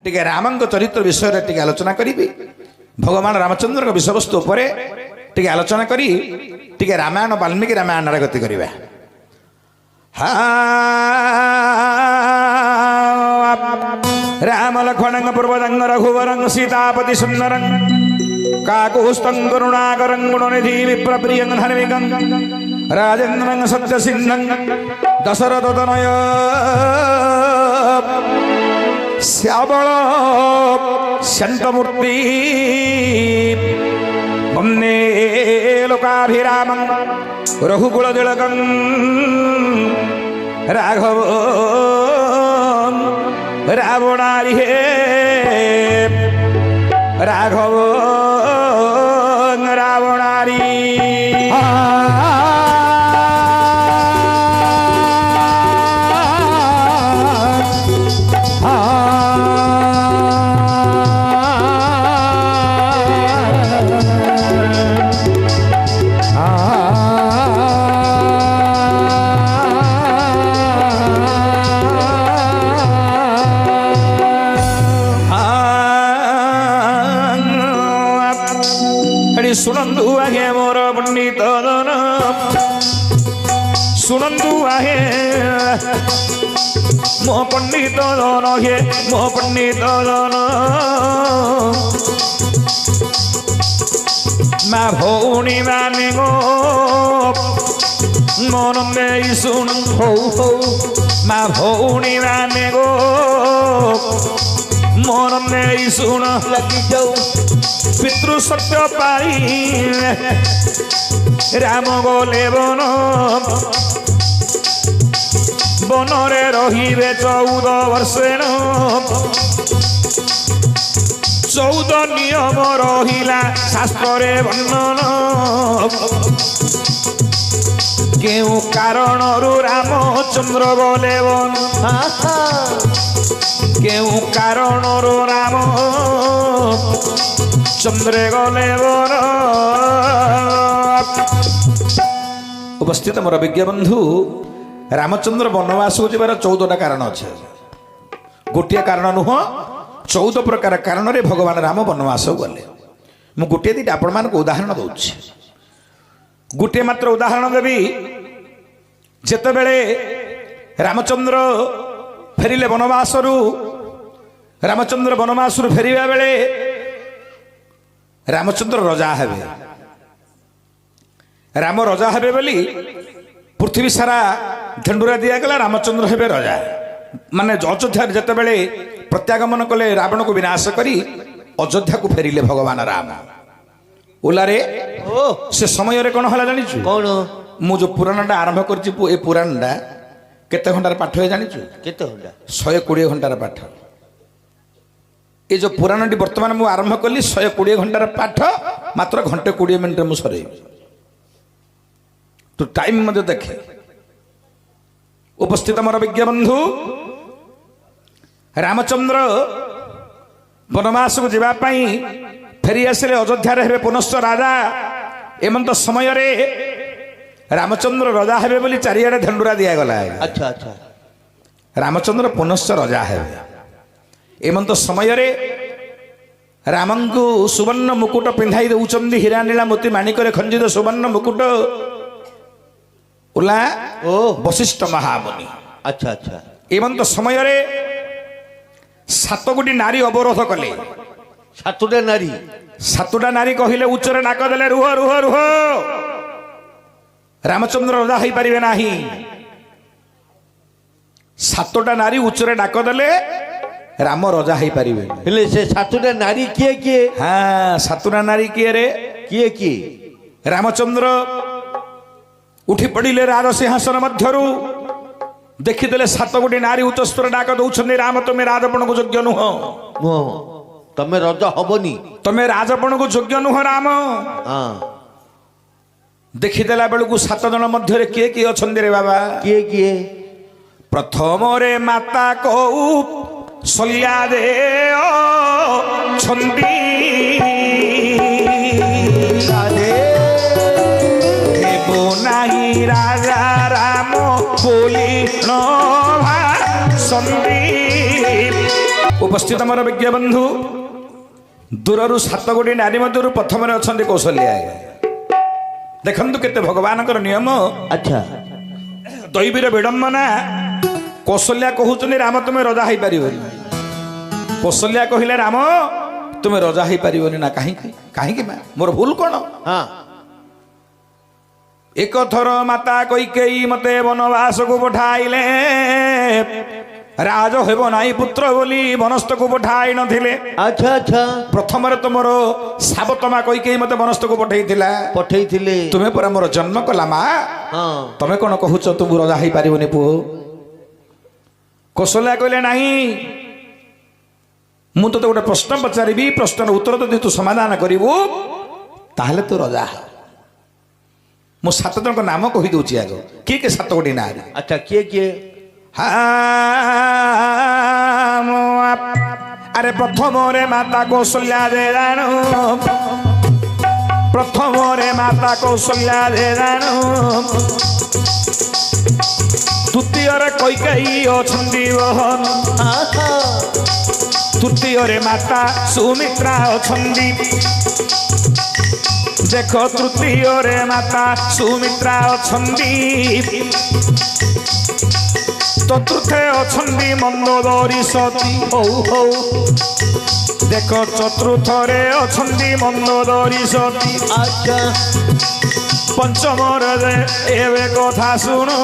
टिके रामंग चरित्र विषय टिके आलोचना करी भगवान रामचंद्र विषय वस्तु टिके आलोचना करी टिके रामायण वाल्मीकि रामायण गति करवा। राम लक्ष्मण पूर्वजंग रघुवरंग सीतापति सुंदरं काकुस्तं करुणाकरं गुणनिधि विप्रप्रियं धर्मिकं राजेन्द्रं सत्यसिंहं दशरथतनय श्यामल शांतमूर्ति वंदे लोकाभिरामं रघुकुलतिलकं राघव रावणारि राघव रावणारि सुनंदु आहे मोर पंडित दन सुनंदु आहे मो पंडित दन हे मो पंडित दन मा भौणी माने गो मन में सुन हो हो मा भौणी माने गो मन में सुन लगी जाऊ पितृ सत्य पाई राम गले बन बनरे रहिबे 14 वर्षेण 14 नियम रहिला शास्त्रे वर्णन केउ कारणरु रामचंद्र गले बन केउ कारणरु राम चंद्रे गले बर। उपस्थित मोर विज्ञ बंधु रामचंद्र वनवास को जबार 14टा कारण अच्छे गोटे कारण नुह 14 प्रकार कारण रे भगवान राम वनवास गले। मु गोटे दीटा आपण मान उदाहरण दूची गोटे मात्र उदाहरण देवी जेते बेले रामचंद्र फेरिले वनवासरु रामचंद्र वनवासरु फेरिबा बेले रामचंद्र रजा हेबे राम रजा हेबे बोली पृथ्वी सारा झंडुरा दिया गला रामचंद्र हेबे रजा माने अयोध्या जते बेले प्रत्यागमन कले रावण को विनाश करी अयोध्या को फेरिले भगवान राम ओलारे से समय रे कोन हला जानि छु कोन मु जो पुराणटा आरंभ करछि ए पुराणटा केते घंटार पाठ है जानि छु केते घंटा 120 घंटार पाठ ये जो पुराण वर्तमान मुझे आरंभ कली 120 घंटार पाठ मात्र घंटे 20 मिनट मुझे सर तो टाइम मध्य देखे। उपस्थित मोर विज्ञ बंधु रामचंद्र वनवास को जावाई फेरी आसिले अयोध्या रे पुनश्च राजा एमंत समय रे रामचंद्र रजा हेबे बोली चारिआडे धंडुरा दिया गला। अच्छा अच्छा रामचंद्र पुनश्च रजा हेबे एमंत समय रे रामंकु सुवर्ण मुकुट पिंधाई दउचंदी हीरा नीला मोती माणिक रे खंजित सुवर्ण मुकुट उला ओ वशिष्ठ महामुनि। अच्छा अच्छा एमंत समय रे 7 गोटी नारी अवरोध कले 7टा नारी कहिले उच्चरे नाक देले रुह रुह रुह रामचंद्र रजा होई परिबे नाही 7टा नारी उच्चरे डाक देले राम रजा हो पारे हेले से 7टा नारी किए किए हाँ 7टा नारी किए रे किए किए रामचंद्र उठी पड़िले राज सिंहासन मध्यरु देखिदेले 7 गोटी नारी उच्चस्वर डाक दउछन्ने राम तुमे राजपण को योग्य नुह तमे रजा हबनी तमे राजपण को योग्य नुह राम हां देखिदेला बेलू 7 जन मध्य किए किए अछन्ने रे बाबा किए किए प्रथम रे माता को सल्या दे छंदी देबो नाही राजा राम बोली नो संदीप उपस्थित मोर विज्ञ बंधु दूरु 7 गोटी नारी मध्य प्रथम अच्छा कौशल्या देखु केते भगवान नियम। अच्छा दैवीर विडंबना कौशल्या कहते राम तुम्हें रजा हो पार। कौशल्या कहले राम तुम्हें रजा हो पार ना कहीं कहीं मोर भूल कौन। हाँ एक थर माता कैकेयी मते वनवास को पठाइले राज हेब नाई पुत्र बोली वनस्थ को पठाई नथिले। अच्छा अच्छा प्रथम तुमर सावतमा कैकेयी मते वनस्थ को पठेई थिले तुम्हें पर मोर जन्म कला मा। हाँ तमें कौन कहूच तुम रजा हो पारनि पुओ। कौशल्या कहले नहीं मु तो गोटे प्रश्न पचारि प्रश्न उत्तर तो तू समाधान करू ताहले तू रजा हो। मु 7 जन नाम कही दूची आग किए के 7 गोटी ना। अच्छा किए किए अरे प्रथम रे माता कौशल्या रे राणु प्रथम रे माता कौशल्या रे राणु तृतीय रे कैकेयी अछंती बहन तृतीय रे माता सुमित्रा अछंती देख तृतीय रे माता सुमित्रा अछंती चतुर्थे अछंती मंदोदरी सती देख चतुर्थ रे अछंती मंदोदरी सती। अच्छा पंचम रे एवे कथा सुनो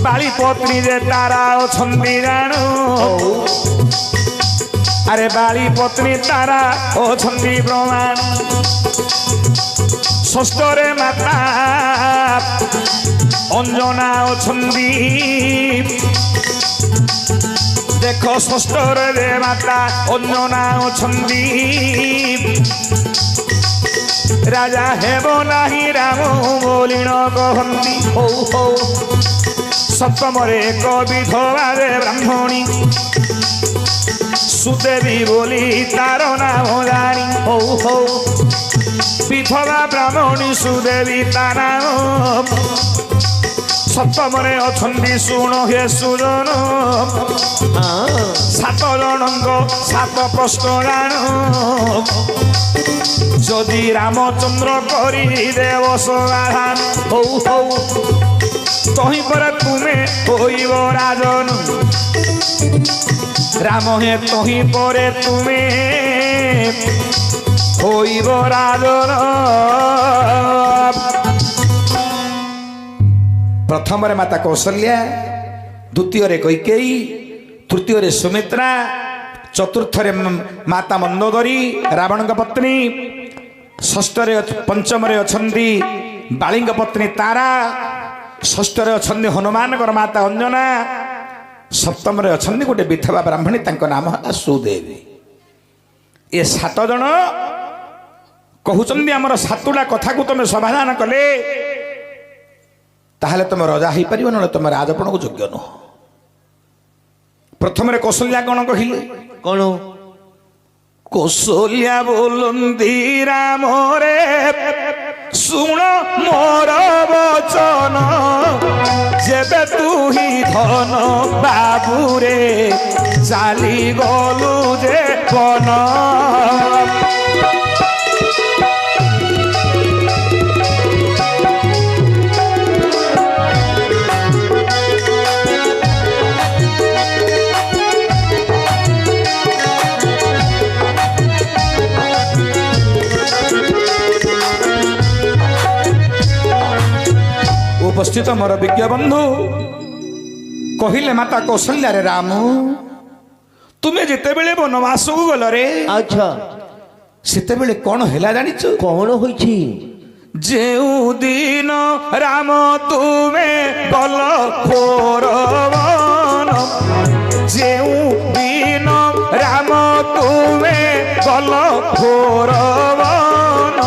बाली पत्नी रे तारा अछंती जानू। अरे बाली पत्नी तारा अछंती प्रमाण। षष्ठ रे माता अंजना अछंती देख षष्ठ रे माता अंजना अछंती राजा हेब नाही राम बोली न कहती। सप्तम रे एक विधवा रे ब्राह्मणी सुदेवी बोली तार नाम जानी। विधवा ब्राह्मणी सुदेवी तार नाम। सप्तम रे अछंती शुण हे सुजन 7 जनक 7 प्रश्न जान। जदि रामचंद्र करी देव समाधान तही पर तुम्हें होइब राजन। राम हे तही पर तुम्हें होइब राजन। प्रथम रे माता कौशल्या द्वितीय रे कैकेयी तृतीय रे सुमित्रा चतुर्थ रे माता मंदोदरी रावण पत्नी षष्ठ रे पंचम रे अछंती बाली पत्नी तारा षष्ठ रे अछंती हनुमान माता अंजना सप्तम रे अछंती गोटे विधवा ब्राह्मणी तांको नाम है सुदेवी। ये 7 जन कहउचंदी हमर 7टा कथा को तुम समाधान कले ताहले तुम रजा हो पार ना तुम राजपण को योग्य नुह। प्रथम रे कौशल्या कौन कहले कौन कौशल्या बोलंदी राम रे सुन मोर वचन जेबे तू ही धन बाबू रे चाली गलु जे बन। उपस्थित मोर विज्ञ बंधु कहले माता कौशल्या रे राम तुम्हें जिते बेले वनवास को गल रे। अच्छा सेते बेले कौन हैला जानी छु कौन होइछि जेउ दिन राम तुम्हें गल खोरवन जेउ दिन राम तुम्हें गल खोरवन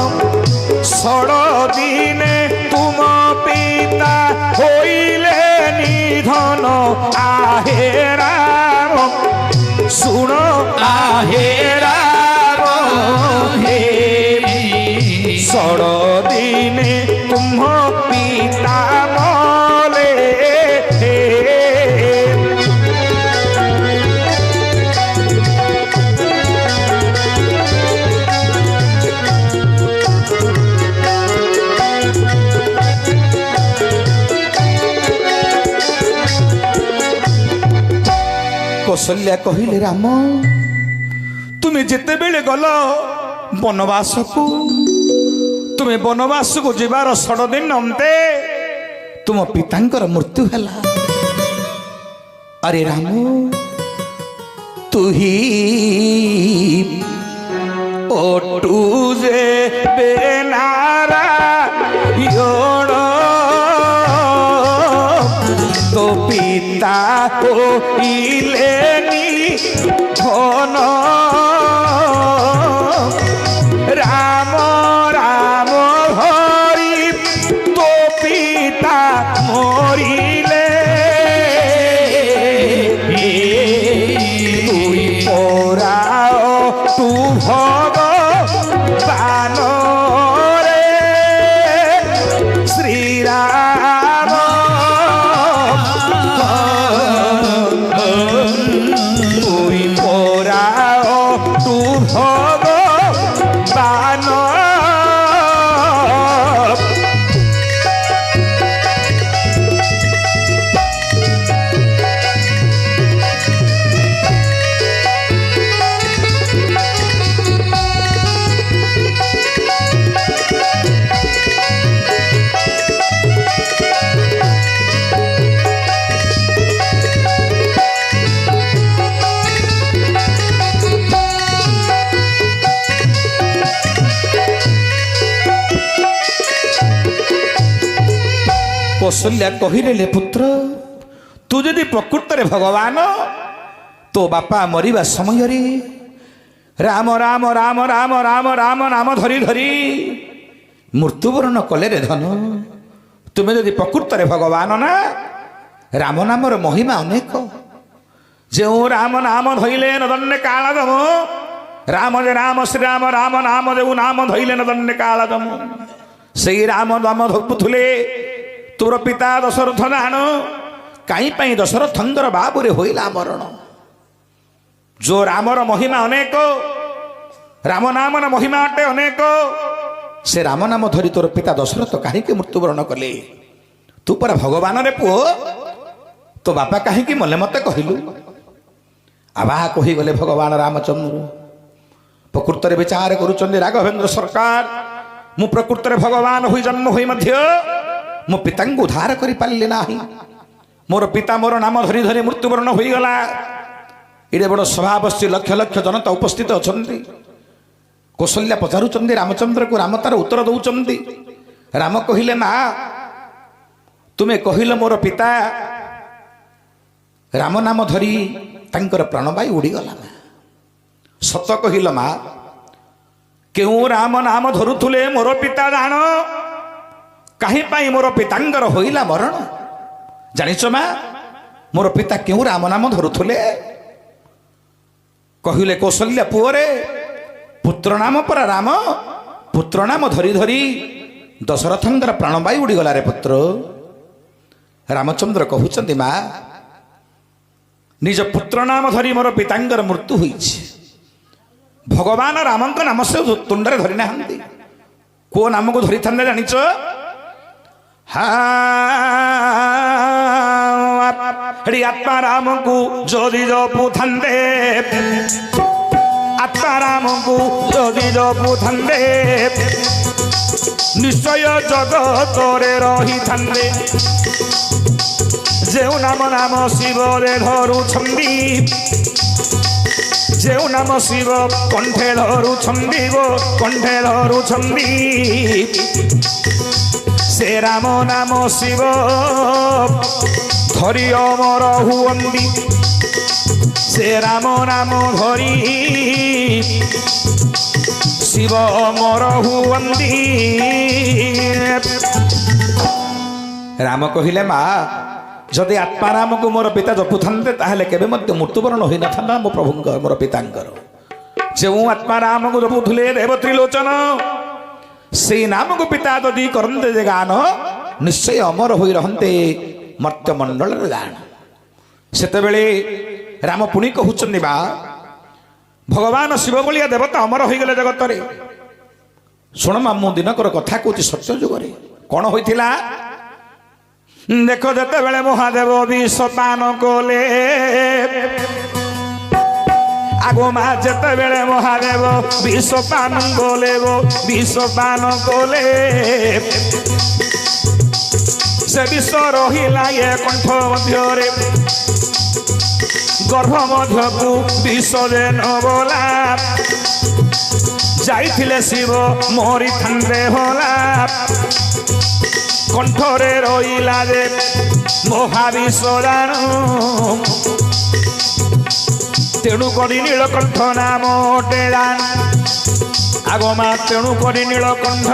16 दिने तुम पिता होइले निधन आहे राम सुन आहे राम हे 16 दिने तुम पिता मले କୌଶଲ୍ୟା କହିଲେ ରାମ ତୁମେ ଯେତେବେଳେ ଗଲ ବନବାସକୁ ତୁମେ ବନବାସକୁ ଯିବାର 6 ଦିନ ଅନ୍ତେ ତୁମ ପିତାଙ୍କର ମୃତ୍ୟୁ ହେଲା। ଆରେ ରାମ ତୁହି ଓଟୁ ଯେ ବେନାରା ୟୋଣ তো পিতা কইলেনি ধন রাম রাম হরি তো পিতা মরিলে তুই পরাও তু ভগবান রে শ্রীরাম তুই পরাও তু ভগবান କୌଶଲ୍ୟା କହିଲେ ପୁତ୍ର ତୁ ଯଦି ପ୍ରକୃତରେ ଭଗବାନ ତୋ ବାପା ମରିବା ସମୟରେ ରାମ ରାମ ରାମ ରାମ ରାମ ରାମ ନାମ ଧରି ଧରି ମୃତ୍ୟୁବରଣ କଲେ ରେ ଧନ। ତୁମେ ଯଦି ପ୍ରକୃତରେ ଭଗବାନ ନା ରାମ ନାମର ମହିମା ଅନେକ। ଯେଉଁ ରାମ ନାମ ଧଇଲେ ନଦନ୍ନେ କାଳ ଦମ ରାମ ଯେ ରାମ ଶ୍ରୀରାମ ରାମ ନାମ ଯେଉଁ ନାମ ଧଇଲେ ନଦନ୍ନେ କାଳ ଦମ ସେଇ ରାମ ନାମ ଧପୁଥିଲେ ତୋର ପିତା ଦଶରଥ ନାଣ କାହିଁ ପାଇଁ ଦଶରଥଙ୍କର ବାବୁରେ ହୋଇଲା ମରଣ। ଯୋ ରାମର ମହିମା ଅନେକ ରାମ ନାମର ମହିମା ଅଟେ ଅନେକ ସେ ରାମ ନାମ ଧରି ତୋର ପିତା ଦଶରଥ କାହିଁକି ମୃତ୍ୟୁବରଣ କଲେ? ତୁ ପରା ଭଗବାନରେ ପୁଅ ତୋ ବାପା କାହିଁକି ମଲେ ମତେ କହିଲୁ? ଆବାହା କହିଗଲେ ଭଗବାନ ରାମଚନ୍ଦ୍ର। ପ୍ରକୃତରେ ବିଚାର କରୁଛନ୍ତି ରାଘବେନ୍ଦ୍ର ସରକାର ମୁଁ ପ୍ରକୃତରେ ଭଗବାନ ହୋଇ ଜନ୍ମ ହୋଇ ମଧ୍ୟ ମୋ ପିତାଙ୍କୁ ଉଦ୍ଧାର କରିପାରିଲି ନାହିଁ। ମୋର ପିତା ମୋର ନାମ ଧରି ଧରି ମୃତ୍ୟୁବରଣ ହୋଇଗଲା। ଏଡ଼େ ବଡ଼ ସଭା ବସି ଲକ୍ଷ ଲକ୍ଷ ଜନତା ଉପସ୍ଥିତ ଅଛନ୍ତି। କୌଶଲ୍ୟା ପଚାରୁଛନ୍ତି ରାମଚନ୍ଦ୍ରକୁ ରାମ ତାର ଉତ୍ତର ଦେଉଛନ୍ତି। ରାମ କହିଲେ ମା ତୁମେ କହିଲ ମୋର ପିତା ରାମ ନାମ ଧରି ତାଙ୍କର ପ୍ରାଣବାୟୁ ଉଡ଼ିଗଲା। ସତ କହିଲ ମା କେଉଁ ରାମ ନାମ ଧରୁଥିଲେ ମୋର ପିତା ଜାଣ କାହିଁ ପାଇଁ ମୋର ପିତାଙ୍କର ହୋଇଲା ମରଣ? ଜାଣିଛ ମା ମୋର ପିତା କେଉଁ ରାମ ନାମ ଧରୁଥିଲେ? କହିଲେ କୌଶଲ୍ୟା ପୁଅରେ ପୁତ୍ର ନାମ ପରା ରାମ। ପୁତ୍ର ନାମ ଧରି ଧରି ଦଶରଥଙ୍କର ପ୍ରାଣବାୟୁ ଉଡ଼ିଗଲା ରେ ପୁତ୍ର। ରାମଚନ୍ଦ୍ର କହୁଛନ୍ତି ମା ନିଜ ପୁତ୍ର ନାମ ଧରି ମୋର ପିତାଙ୍କର ମୃତ୍ୟୁ ହୋଇଛି। ଭଗବାନ ରାମଙ୍କ ନାମ ସେ ତୁଣ୍ଡରେ ଧରି ନାହାନ୍ତି। କୋଉ ନାମକୁ ଧରିଥାନ୍ତେ ଜାଣିଛ? ଆତ୍ମା ରାମକୁ ଯଦି ଜପୁଥାନ୍ତେ ଆତ୍ମା ରାମକୁ ଯଦି ଜପୁଥାନ୍ତେ ନିଶ୍ଚୟ ଜଗତରେ ରହିଥାନ୍ତେ। ଯେଉଁ ନାମ ନାମ ଶିବରେ ଧରୁଛନ୍ତି ଯେଉଁ ନାମ ଶିବ କଣ୍ଠେ ଧରୁଛନ୍ତି ଗୋ କଣ୍ଠେ ଧରୁଛନ୍ତି ସେ ରାମ ନାମ ଶିବ ଧରି ଅମର ହୁଅନ୍ତି। ସେ ରାମ ନାମ ଧରି ଶିବ ଅମର ହୁଅନ୍ତି। ରାମ କହିଲେ ମା ଯଦି ଆତ୍ମା ରାମକୁ ମୋର ପିତା ଜପୁଥାନ୍ତେ ତାହେଲେ କେବେ ମଧ୍ୟ ମୃତ୍ୟୁବରଣ ହୋଇନଥାନ୍ତା ମୋ ପ୍ରଭୁଙ୍କ ମୋର ପିତାଙ୍କର। ଯେଉଁ ଆତ୍ମା ରାମକୁ ଜପୁଥିଲେ ଦେବତ୍ରୀ ଲୋଚନ ସେଇ ନାମକୁ ପିତା ଯଦି କରନ୍ତେ ଯେ ଗାନ ନିଶ୍ଚୟ ଅମର ହୋଇ ରହନ୍ତେ ମର୍ତ୍ତ୍ୟମଣ୍ଡଳରେ ଗାନ। ସେତେବେଳେ ରାମ ପୁଣି କହୁଛନ୍ତି ବା ଭଗବାନ ଶିବ ଭଳିଆ ଦେବତା ଅମର ହୋଇଗଲେ ଜଗତରେ। ଶୁଣ ମା ମୁଁ ଦିନକର କଥା କହୁଛି ସତ୍ୟ ଯୁଗରେ କ'ଣ ହୋଇଥିଲା? ଦେଖ ଯେତେବେଳେ ମହାଦେବ ବିଷ ପାନ କଲେ আগমা যেতবেলে মহাদেব বিশ্বপান গোলেব বিশ্বপান গোলে সে বিশ্ব রহিলা এ কণ্ঠ মধ্যরে গর্ভ মধ্যকু বিষ দেন বলা যাইଥିଲେ শিব মরি থান্ডে হলা কণ্ঠরে রহিলা যে মহাবিষ দানু তেণু করি নীলকণ্ঠ নাম টেড়ান আগমা তেণু করি নীলকণ্ঠ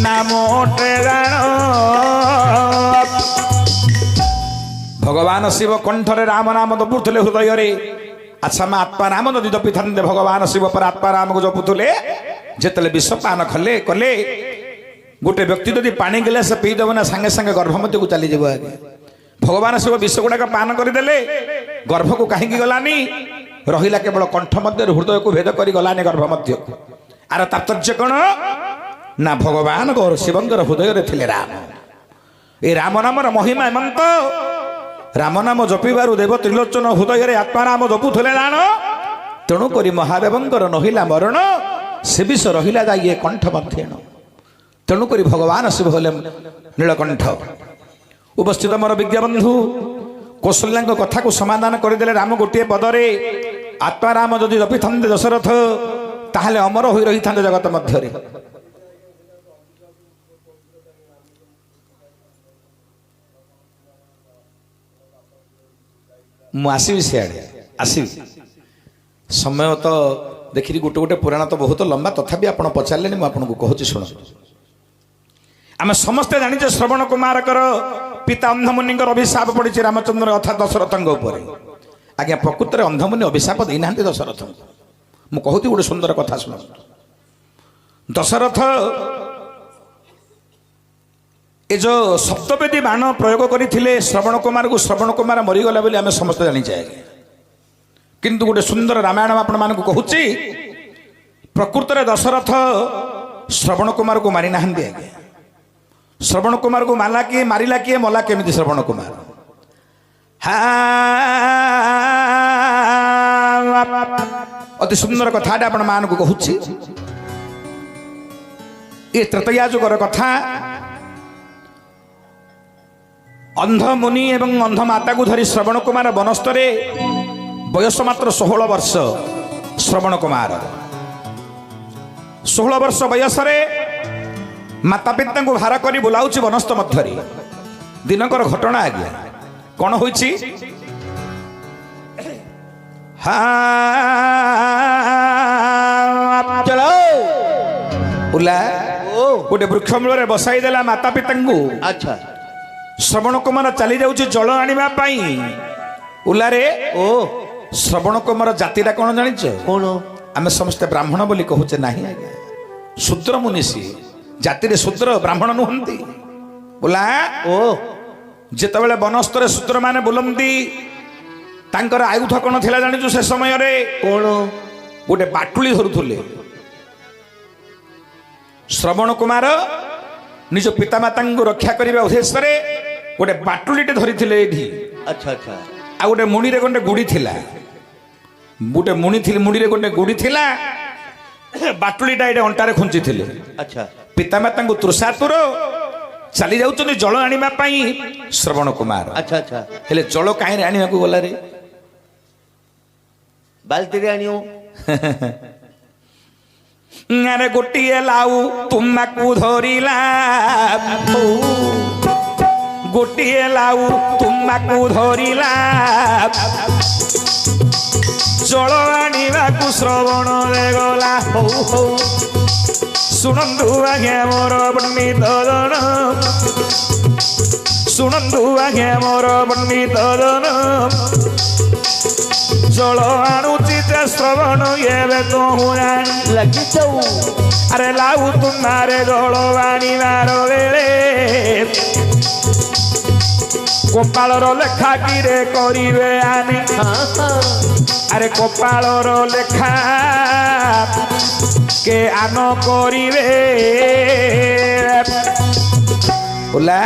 নাম টেড়ান ভগবান শিব কণ্ঠরে রাম নাম জপুলে হৃদୟରେ আচ্ছা মা আত্মা রাম যদি জপিথান্তে ভগবান শিব পর আত্মা রামକୁ জপুଥିଲେ ଯେତେବେଳେ ବିଷ ପାନ କଲେ ଗୋଟେ ବ୍ୟକ୍ତି ଯଦି ପାଣି ଗିଲାସ ପିଇଦେବ ନା ସାଙ୍ଗେ ସାଙ୍ଗେ ଗର୍ଭ ମଧ୍ୟକୁ ଚାଲିଯିବ ଆଜ୍ଞା ଭଗବାନ ଶିବ ବିଷ ଗୁଡ଼ାକ ପାନ କରିଦେଲେ ଗର୍ଭକୁ କାହିଁକି ଗଲାନି ରହିଲା କେବଳ କଣ୍ଠ ମଧ୍ୟରୁ ହୃଦୟକୁ ଭେଦ କରି ଗଲାନି ଗର୍ଭ ମଧ୍ୟକୁ ଆର ତାତ୍ପର୍ଯ୍ୟ କ'ଣ ନା ଭଗବାନ ଶିବଙ୍କର ହୃଦୟରେ ଥିଲେ ରାମ ଏ ରାମ ନାମର ମହିମା ଏମନ୍ତ ରାମ ନାମ ଜପିବାରୁ ଦେବ ତ୍ରିଲୋଚନ ହୃଦୟରେ ଆତ୍ମା ନାମ ଜପୁଥିଲେ ଜାଣ ତେଣୁ କରି ମହାଦେବଙ୍କର ନହିଲା ମରଣ ସେ ବିଷ ରହିଲା ଯାଇ ଏ କଣ୍ଠ ମଧ୍ୟଣ ତେଣୁକରି ଭଗବାନ ଶିବ ହେଲେ ନୀଳକଣ୍ଠ ଉପସ୍ଥିତ ମୋର ବିଜ୍ଞବନ୍ଧୁ କୌଶଲ୍ୟାଙ୍କ କଥାକୁ ସମାଧାନ କରିଦେଲେ ରାମ ଗୋଟିଏ ପଦରେ ଆତ୍ମାରାମ ଯଦି ଜପିଥାନ୍ତେ ଦଶରଥ ତାହେଲେ ଅମର ହୋଇ ରହିଥାନ୍ତେ ଜଗତ ମଧ୍ୟରେ ମୁଁ ଆସିବି ସିଆଡ଼େ ଆସିବି ସମୟ ତ ଦେଖିଲି ଗୋଟେ ଗୋଟେ ପୁରାଣ ତ ବହୁତ ଲମ୍ବା ତଥାପି ଆପଣ ପଚାରିଲେନି ମୁଁ ଆପଣଙ୍କୁ କହୁଛି ଶୁଣ ଆମେ ସମସ୍ତେ ଜାଣିଛେ ଶ୍ରବଣ କୁମାରଙ୍କର ପିତା ଅନ୍ଧମୁନିଙ୍କର ଅଭିଶାପ ପଡ଼ିଛି ରାମଚନ୍ଦ୍ର ଅର୍ଥାତ୍ ଦଶରଥଙ୍କ ଉପରେ ଆଜ୍ଞା ପ୍ରକୃତରେ ଅନ୍ଧମୁନି ଅଭିଶାପ ଦେଇନାହାନ୍ତି ଦଶରଥଙ୍କୁ ମୁଁ କହୁଛି ଗୋଟେ ସୁନ୍ଦର କଥା ଶୁଣନ୍ତୁ ଦଶରଥ ଏ ଯେଉଁ ସପ୍ତବେଦୀ ବାଣ ପ୍ରୟୋଗ କରିଥିଲେ ଶ୍ରବଣ କୁମାର ମରିଗଲା ବୋଲି ଆମେ ସମସ୍ତେ ଜାଣିଛେ ଆଜ୍ଞା କିନ୍ତୁ ଗୋଟେ ସୁନ୍ଦର ରାମାୟଣ ଆପଣମାନଙ୍କୁ କହୁଛି ପ୍ରକୃତରେ ଦଶରଥ ଶ୍ରବଣ କୁମାରକୁ ମାରି ନାହାନ୍ତି ଆଜ୍ଞା ଶ୍ରବଣ କୁମାରକୁ ମାଲା କିଏ ମାରିଲା କିଏ ମଲା କେମିତି ଶ୍ରବଣ କୁମାର ଅତି ସୁନ୍ଦର କଥାଟା ଆପଣ ମାନଙ୍କୁ କହୁଛି ଏ ତ୍ରେତୟା ଯୁଗର କଥା ଅନ୍ଧ ମୁନି ଏବଂ ଅନ୍ଧ ମାତାକୁ ଧରି ଶ୍ରବଣ କୁମାର ବନସ୍ତରେ ବୟସ ମାତ୍ର 16 ବର୍ଷ ଶ୍ରବଣ କୁମାର 16 ବର୍ଷ ବୟସରେ ମାତା ପିତାଙ୍କୁ ଭାର କରି ବୁଲାଉଛି ବନସ୍ତ ମଧ୍ୟରେ ଦିନକର ଘଟଣା ଆଜ୍ଞା କ'ଣ ହୋଇଛି ଗୋଟେ ବୃକ୍ଷ ମୂଳରେ ବସାଇ ଦେଲା ମାତା ପିତାଙ୍କୁ ଆଚ୍ଛା ଶ୍ରବଣ କୁମାର ଚାଲି ଯାଉଛି ଜଳ ଆଣିବା ପାଇଁ ଉଲାରେ ଶ୍ରବଣ କୁମାର ଜାତିଟା କ'ଣ ଜାଣିଛ କ'ଣ ଆମେ ସମସ୍ତେ ବ୍ରାହ୍ମଣ ବୋଲି କହୁଛେ ନାହିଁ ଆଜ୍ଞା ଶୂଦ୍ର ମୁନି ସିଏ ଜାତିରେ ଶୂଦ୍ର ବ୍ରାହ୍ମଣ ନୁହନ୍ତି ବୁଲା ଯେତେବେଳେ ବନସ୍ତରେ ଶୂଦ୍ରମାନେ ବୁଲନ୍ତି ତାଙ୍କର ଆୟୁଧ କ'ଣ ଥିଲା ଜାଣିଛୁ ସେ ସମୟରେ କ'ଣ ଗୋଟେ ବାଟୁଳି ଧରୁଥିଲେ ଶ୍ରବଣ କୁମାର ନିଜ ପିତାମାତାଙ୍କୁ ରକ୍ଷା କରିବା ଉଦ୍ଦେଶ୍ୟରେ ଗୋଟେ ବାଟୁଳିଟେ ଧରିଥିଲେ ଏଠି ଆଚ୍ଛା ଆଚ୍ଛା ଆଉ ଗୋଟେ ମୁଣିରେ ଗୋଟେ ଗୁଡ଼ି ଥିଲା ମୁଣିରେ ଗୋଟେ ଗୁଡ଼ି ଥିଲା ବାଟୁଳିଟା ଏଇଟା ଅଣ୍ଟାରେ ଖୁଞ୍ଚିଥିଲେ ଆଚ୍ଛା ପିତାମାତାଙ୍କୁ ତୃଷାତୁର ଚାଲି ଯାଉଛନ୍ତି ଜଳ ଆଣିବା ପାଇଁ ଶ୍ରବଣ କୁମାର ଆଚ୍ଛା ଆଚ୍ଛା ହେଲେ ଜଳ କାହିଁରେ ଆଣିବାକୁ ଗଲାରେ ବାଲ୍ଟିରେ ଆଣିବ ଆରେ ଗୋଟିଏ ଲାଉ ତୁମାକୁ ଧରିଲା ଗୋଟିଏ ଲାଉ ତୁମାକୁ ଧରିଲା ଜଳ ଆଣିବାକୁ ଶ୍ରବଣ ଗଲା ହଉ ହଉ ଶୁଣନ୍ତୁ ଆଜ୍ଞା ମୋର ପଣ୍ଡିତ ଜନ ଶୁଣନ୍ତୁ ଆଜ୍ଞା ମୋର ପଣ୍ଡିତ ଜନ ଜଳ ଆଣୁଛି ଯେ ଶ୍ରବଣ ଏବେ କହୁ ଲାଗିଯାଉ ଆରେ ଲାଉ ତୁମାରେ ଜଳ ଆଣିବାର ବେଳେ କପାଳର ଲେଖା କିରେ କରିବେ ଆନେ ଆରେ କପାଳର ଲେଖା କେ ଆନ କରିବେ ଓଲା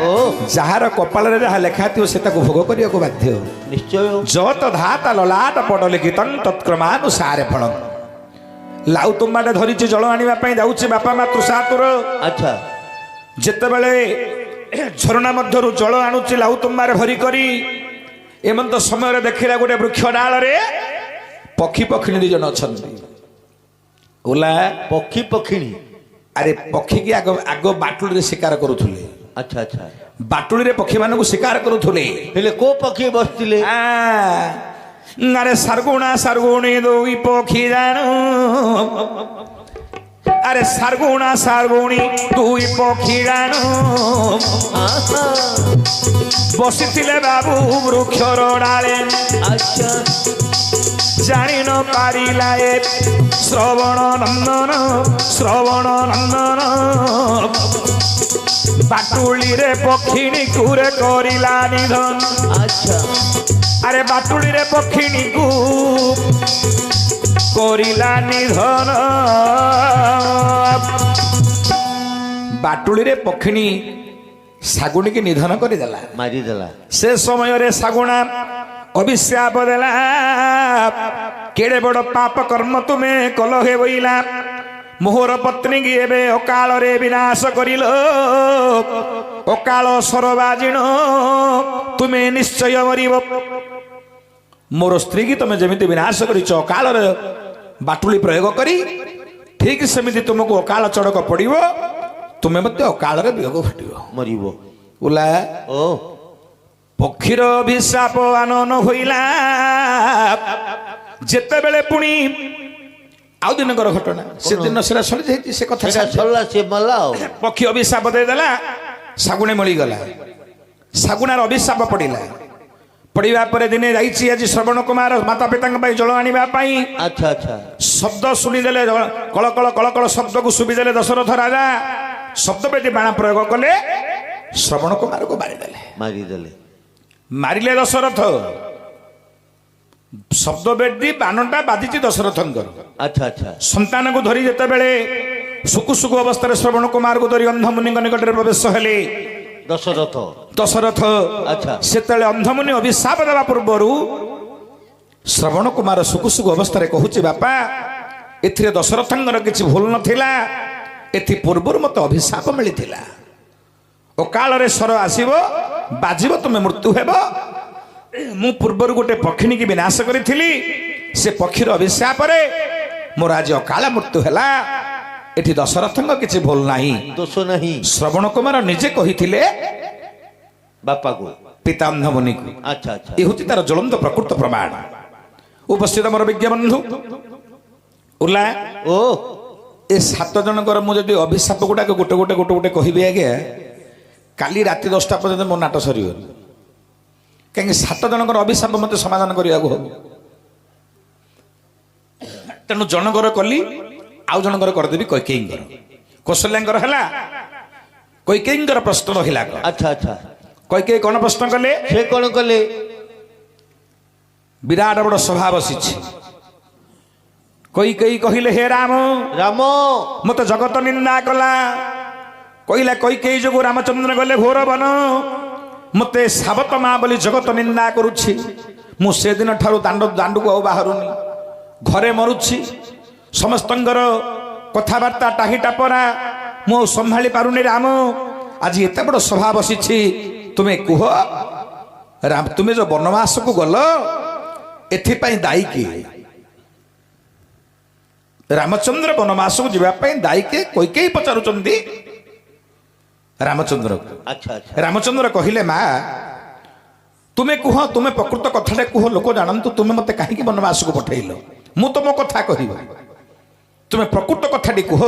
ଓ ଯାହାର କପାଳରେ ଯାହା ଲେଖା ଥିବ ସେ ତାକୁ ଭୋଗ କରିବାକୁ ବାଧ୍ୟ। ନିଶ୍ଚୟ ଯତ ଧାତ ଲଲାଟ ପଡ ଲିଖିତଂ ତତ୍କ୍ରମାନୁସାରେ ଫଳ। ଲାଉ ତୁମ୍ବାଟେ ଧରିଛି ଜଳ ଆଣିବା ପାଇଁ ଯାଉଛି ବାପା ମା ତୃଷାତୁର। ଆଚ୍ଛା ଯେତେବେଳେ ଝରଣା ମଧ୍ୟରୁ ଜଳ ଆଣୁଛି ଲାଉ ତୁମ୍ବାରେ ଭରି କରି ଏମନ୍ତ ସମୟରେ ଦେଖିଲା ଗୋଟେ ବୃକ୍ଷ ଡାଳରେ ପକ୍ଷୀ ପକ୍ଷିଣୀ ଦି ଜଣ ଅଛନ୍ତି। ଓଲା ପକ୍ଷୀ ପକ୍ଷିଣୀ ଆରେ ପକ୍ଷୀ କି ଆଗ ଆଗ ବାଟୁଳିରେ ଶିକାର କରୁଥିଲେ। ଆଚ୍ଛା ଆଚ୍ଛା ବାଟୁଳିରେ ପକ୍ଷୀ ମାନଙ୍କୁ ଶିକାର କରୁଥିଲେ। ହେଲେ କୋଉ ପକ୍ଷୀ ବସିଥିଲେ? ଆରେ ସାରଗୁଣା ସାରଗୁଣୀ ଦୁଇ ପକ୍ଷୀ ଜାଣୁ ଆରେ ସାରଗୁଣା ସାରଗୁଣୀ ଦୁଇ ପକ୍ଷୀ ଜାଣୁ ଆହା, ବସିଥିଲେ ବାବୁ ବୃକ୍ଷର ଡାଳେ ଆଚ୍ଛା ଜାଣି ନ ପାରିଲା ଏ ଶ୍ରବଣ ନନ୍ଦନ ଶ୍ରବଣ ନନ୍ଦନ ବାଟୁଳିରେ ପକ୍ଷିଣୀ କୁରେ କରିଲା ନିଧନ। ଆଚ୍ଛା ଆରେ ବାଟୁଳିରେ ପକ୍ଷିଣୀକୁ କରିଲା ନିଧନ। ବାଟୁଳିରେ ପକ୍ଷିଣୀ ଶାଗୁଣିକି ନିଧନ କରିଦେଲା। ମାରିଦେଲା। ସେ ସମୟରେ ଶାଗୁଣା ଅଭିଶାପ ଦେଲା କେଡ଼େ ବଡ଼ ପାପ କର୍ମ ତୁମେ କଲ ହେ ବୋଇଲା ମୋହର ପତ୍ନୀ କି ଏବେ ଅକାଳରେ ବିନାଶ କରିଲ। ଅକାଳ ସରବାଜିଣ ତୁମେ ନିଶ୍ଚୟ ମରିବ। ମୋର ସ୍ତ୍ରୀ କି ତମେ ଯେମିତି ବିନାଶ କରିଛ ଅକାଳରେ ବାଟୁଳି ପ୍ରୟୋଗ କରି ଠିକ ସେମିତି ତୁମକୁ ଅକାଳ ଚଡ଼କ ପଡ଼ିବ। ତୁମେ ମଧ୍ୟ ଅକାଳରେ ବିୟୋଗ ଘଟିବ ମରିବ। ଓଲା ଓ ପକ୍ଷୀର ଅଭିଶାପ ଆନନ ହୋଇଲା। ଯେତେବେଳେ ପୁଣି ଆଉ ଦିନକର ଘଟଣା ସେଦିନ ସେଟା ସରିଯାଇଛି ସେ କଥା ସେଟା ସରିଲା ସେ ମଲା ଆଉ। ପକ୍ଷୀ ଅଭିଶାପ ଦେଇଦେଲା ଶାଗୁଣୀ ମଳିଗଲା। ଶାଗୁଣାର ଅଭିଶାପ ପଡ଼ିଲା। ପଡ଼ିବା ପରେ ଦିନେ ଯାଇଛି ଆଜି ଶ୍ରବଣ କୁମାର ମାତା ପିତାଙ୍କ ପାଇଁ ଜଳ ଆଣିବା ପାଇଁ। ଆଚ୍ଛା ଆଚ୍ଛା ଶବ୍ଦ ଶୁଣିଦେଲେ କଳକଳ କଳକଳ ଶବ୍ଦକୁ ଶୁଭିଦେଲେ ଦଶରଥ ରାଜା ଶବ୍ଦବେଦୀ ବାଣ ପ୍ରୟୋଗ କଲେ ଶ୍ରବଣ କୁମାରକୁ ମାରିଦେଲେ। ମାରିଦେଲେ। ମାରିଲେ ଦଶରଥ। ଶବ୍ଦବେଦୀ ବାଣଟା ବାଜିଛି ଦଶରଥଙ୍କର। ଆଚ୍ଛା ଆଚ୍ଛା ସନ୍ତାନକୁ ଧରି ଯେତେବେଳେ ସୁକୁ ସୁକୁ ଅବସ୍ଥାରେ ଶ୍ରବଣ କୁମାରକୁ ଧରି ଅନ୍ଧମୁନିଙ୍କ ନିକଟରେ ପ୍ରବେଶ ହେଲେ ଦଶରଥ। ଦଶରଥ ଆଚ୍ଛା ସେତେବେଳେ ଅନ୍ଧମୁନି ଅଭିଶାପ ଦେବା ପୂର୍ବରୁ ଶ୍ରବଣ କୁମାର ସୁକୁ ସୁକୁ ଅବସ୍ଥାରେ କହୁଛି ବାପା ଏଥିରେ ଦଶରଥଙ୍କର କିଛି ଭୁଲ ନଥିଲା। ଏଥି ପୂର୍ବରୁ ମୋତେ ଅଭିଶାପ ମିଳିଥିଲା। ଅକାଳରେ ସ୍ୱର ଆସିବ ବାଜିବ ତୁମେ ମୃତ୍ୟୁ ହେବ। ମୁଁ ପୂର୍ବରୁ ଗୋଟେ ପକ୍ଷିଣୀକି ବିନାଶ କରିଥିଲି। ସେ ପକ୍ଷୀର ଅଭିଶାପରେ ମୋର ଆଜି ଅକାଳ ମୃତ୍ୟୁ ହେଲା। ଏଠି ଦଶରଥଙ୍କ କିଛି ଭୁଲ ନାହିଁ। ଦୋଷ ନାହିଁ। ଶ୍ରବଣ କୁମାର ନିଜେ କହିଥିଲେ ବାପାକୁ ପିତା ଅନ୍ଧମୁନିକୁ। ଆଚ୍ଛା ଆଚ୍ଛା ଏ ହେଉଛି ତାର ଜ୍ୱଳନ୍ତ ପ୍ରକୃତ ପ୍ରମାଣ। ଉପସ୍ଥିତ ମୋର ବିଜ୍ଞ ବନ୍ଧୁ ଉଲ୍ଲା ଓ ଏ 7 ଜଣଙ୍କର ମୁଁ ଯଦି ଅଭିଶାପ ଗୁଡ଼ାକ ଗୋଟେ ଗୋଟେ ଗୋଟେ ଗୋଟେ କହିବି ଆଜ୍ଞା କାଲି ରାତି 10ଟା ପର୍ଯ୍ୟନ୍ତ ମୋ ନାଟ ସରିବନି। କାହିଁକି 7 ଜଣଙ୍କର ଅଭିଶାପ ମୋତେ ସମାଧାନ କରିବାକୁ ହବ। ତେଣୁ ଜଣଙ୍କର କଲି ଆଉ ଜଣଙ୍କର କରିଦେବି କୈକେୟୀଙ୍କର। କୌଶଲ୍ୟାଙ୍କର ହେଲା କୈକେୟୀଙ୍କର ପ୍ରଶ୍ନ ରହିଲା। ଆଚ୍ଛା ଆଚ୍ଛା କୈକେୟୀ କ'ଣ ପ୍ରଶ୍ନ କଲେ? ସେ କ'ଣ କଲେ? ବିରାଟ ବଡ଼ ସଭା ବସିଛି। କୈକେୟୀ କହିଲେ ହେ ରାମ ରାମ ମୋତେ ଜଗତ ନିନ୍ଦା କଲା। କହିଲା କୈକେୟୀ ଯୋଗୁଁ ରାମଚନ୍ଦ୍ର ଗଲେ ଘୋର ବନ। ମୋତେ ସାବତ ମା ବୋଲି ଜଗତ ନିନ୍ଦା କରୁଛି। ମୁଁ ସେଦିନ ଠାରୁ ଦାଣ୍ଡକୁ ଆଉ ବାହାରୁନି। ଘରେ ମରୁଛି। ସମସ୍ତଙ୍କର କଥାବାର୍ତ୍ତା ଟାହି ଟାପରା ମୁଁ ଆଉ ସମ୍ଭାଳି ପାରୁନି। ରାମ ଆଜି ଏତେ ବଡ଼ ସଭା ବସିଛି ତୁମେ କୁହ ରାମ ତୁମେ ଯୋଉ ବନବାସକୁ ଗଲ ଏଥିପାଇଁ ଦାୟୀ କିଏ? ରାମଚନ୍ଦ୍ର ବନବାସକୁ ଯିବା ପାଇଁ ଦାୟୀ କିଏ? କୈକେୟୀ ପଚାରୁଛନ୍ତି ରାମଚନ୍ଦ୍ର। ଆଚ୍ଛା ଆଚ୍ଛା ରାମଚନ୍ଦ୍ର କହିଲେ ମା ତୁମେ କୁହ ତୁମେ ପ୍ରକୃତ କଥାଟା କୁହ ଲୋକ ଜାଣନ୍ତୁ ତୁମେ ମୋତେ କାହିଁକି ବନବାସକୁ ପଠେଇଲ? ମୁଁ ତ ମୋ କଥା କହିବ। ତୁମେ ପ୍ରକୃତ କଥାଟି କୁହ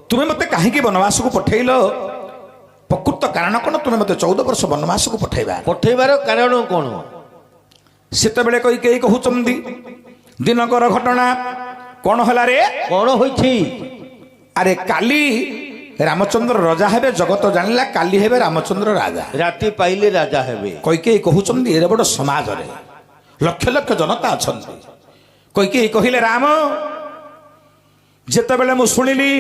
ତୁମେ ମୋତେ କାହିଁକି ବନବାସକୁ ପଠେଇଲ? ପ୍ରକୃତ କାରଣ କ'ଣ ତୁମେ ମୋତେ 14 ବର୍ଷ ବନବାସକୁ ପଠେଇବାର କାରଣ କ'ଣ? ସେତେବେଳେ କୈକେୟୀ କହୁଛନ୍ତି ଦିନକର ଘଟଣା। କ'ଣ ହେଲା ରେ? କ'ଣ ହୋଇଛି? ଆରେ କାଲି ରାମଚନ୍ଦ୍ର ରାଜା ହେବେ। ଜଗତ ଜାଣିଲା କାଲି ହେବେ ରାମଚନ୍ଦ୍ର ରାଜା। ରାତି ପାଇଲେ ରାଜା ହେବେ। କୈକେୟୀ କହୁଛନ୍ତି ଏଡ଼େ ବଡ଼ ସମାଜରେ ଲକ୍ଷ ଲକ୍ଷ ଜନତା ଅଛନ୍ତି। କୈକେୟୀ କହିଲେ ରାମ ଯେତେବେଳେ ମୁଁ ଶୁଣିଲି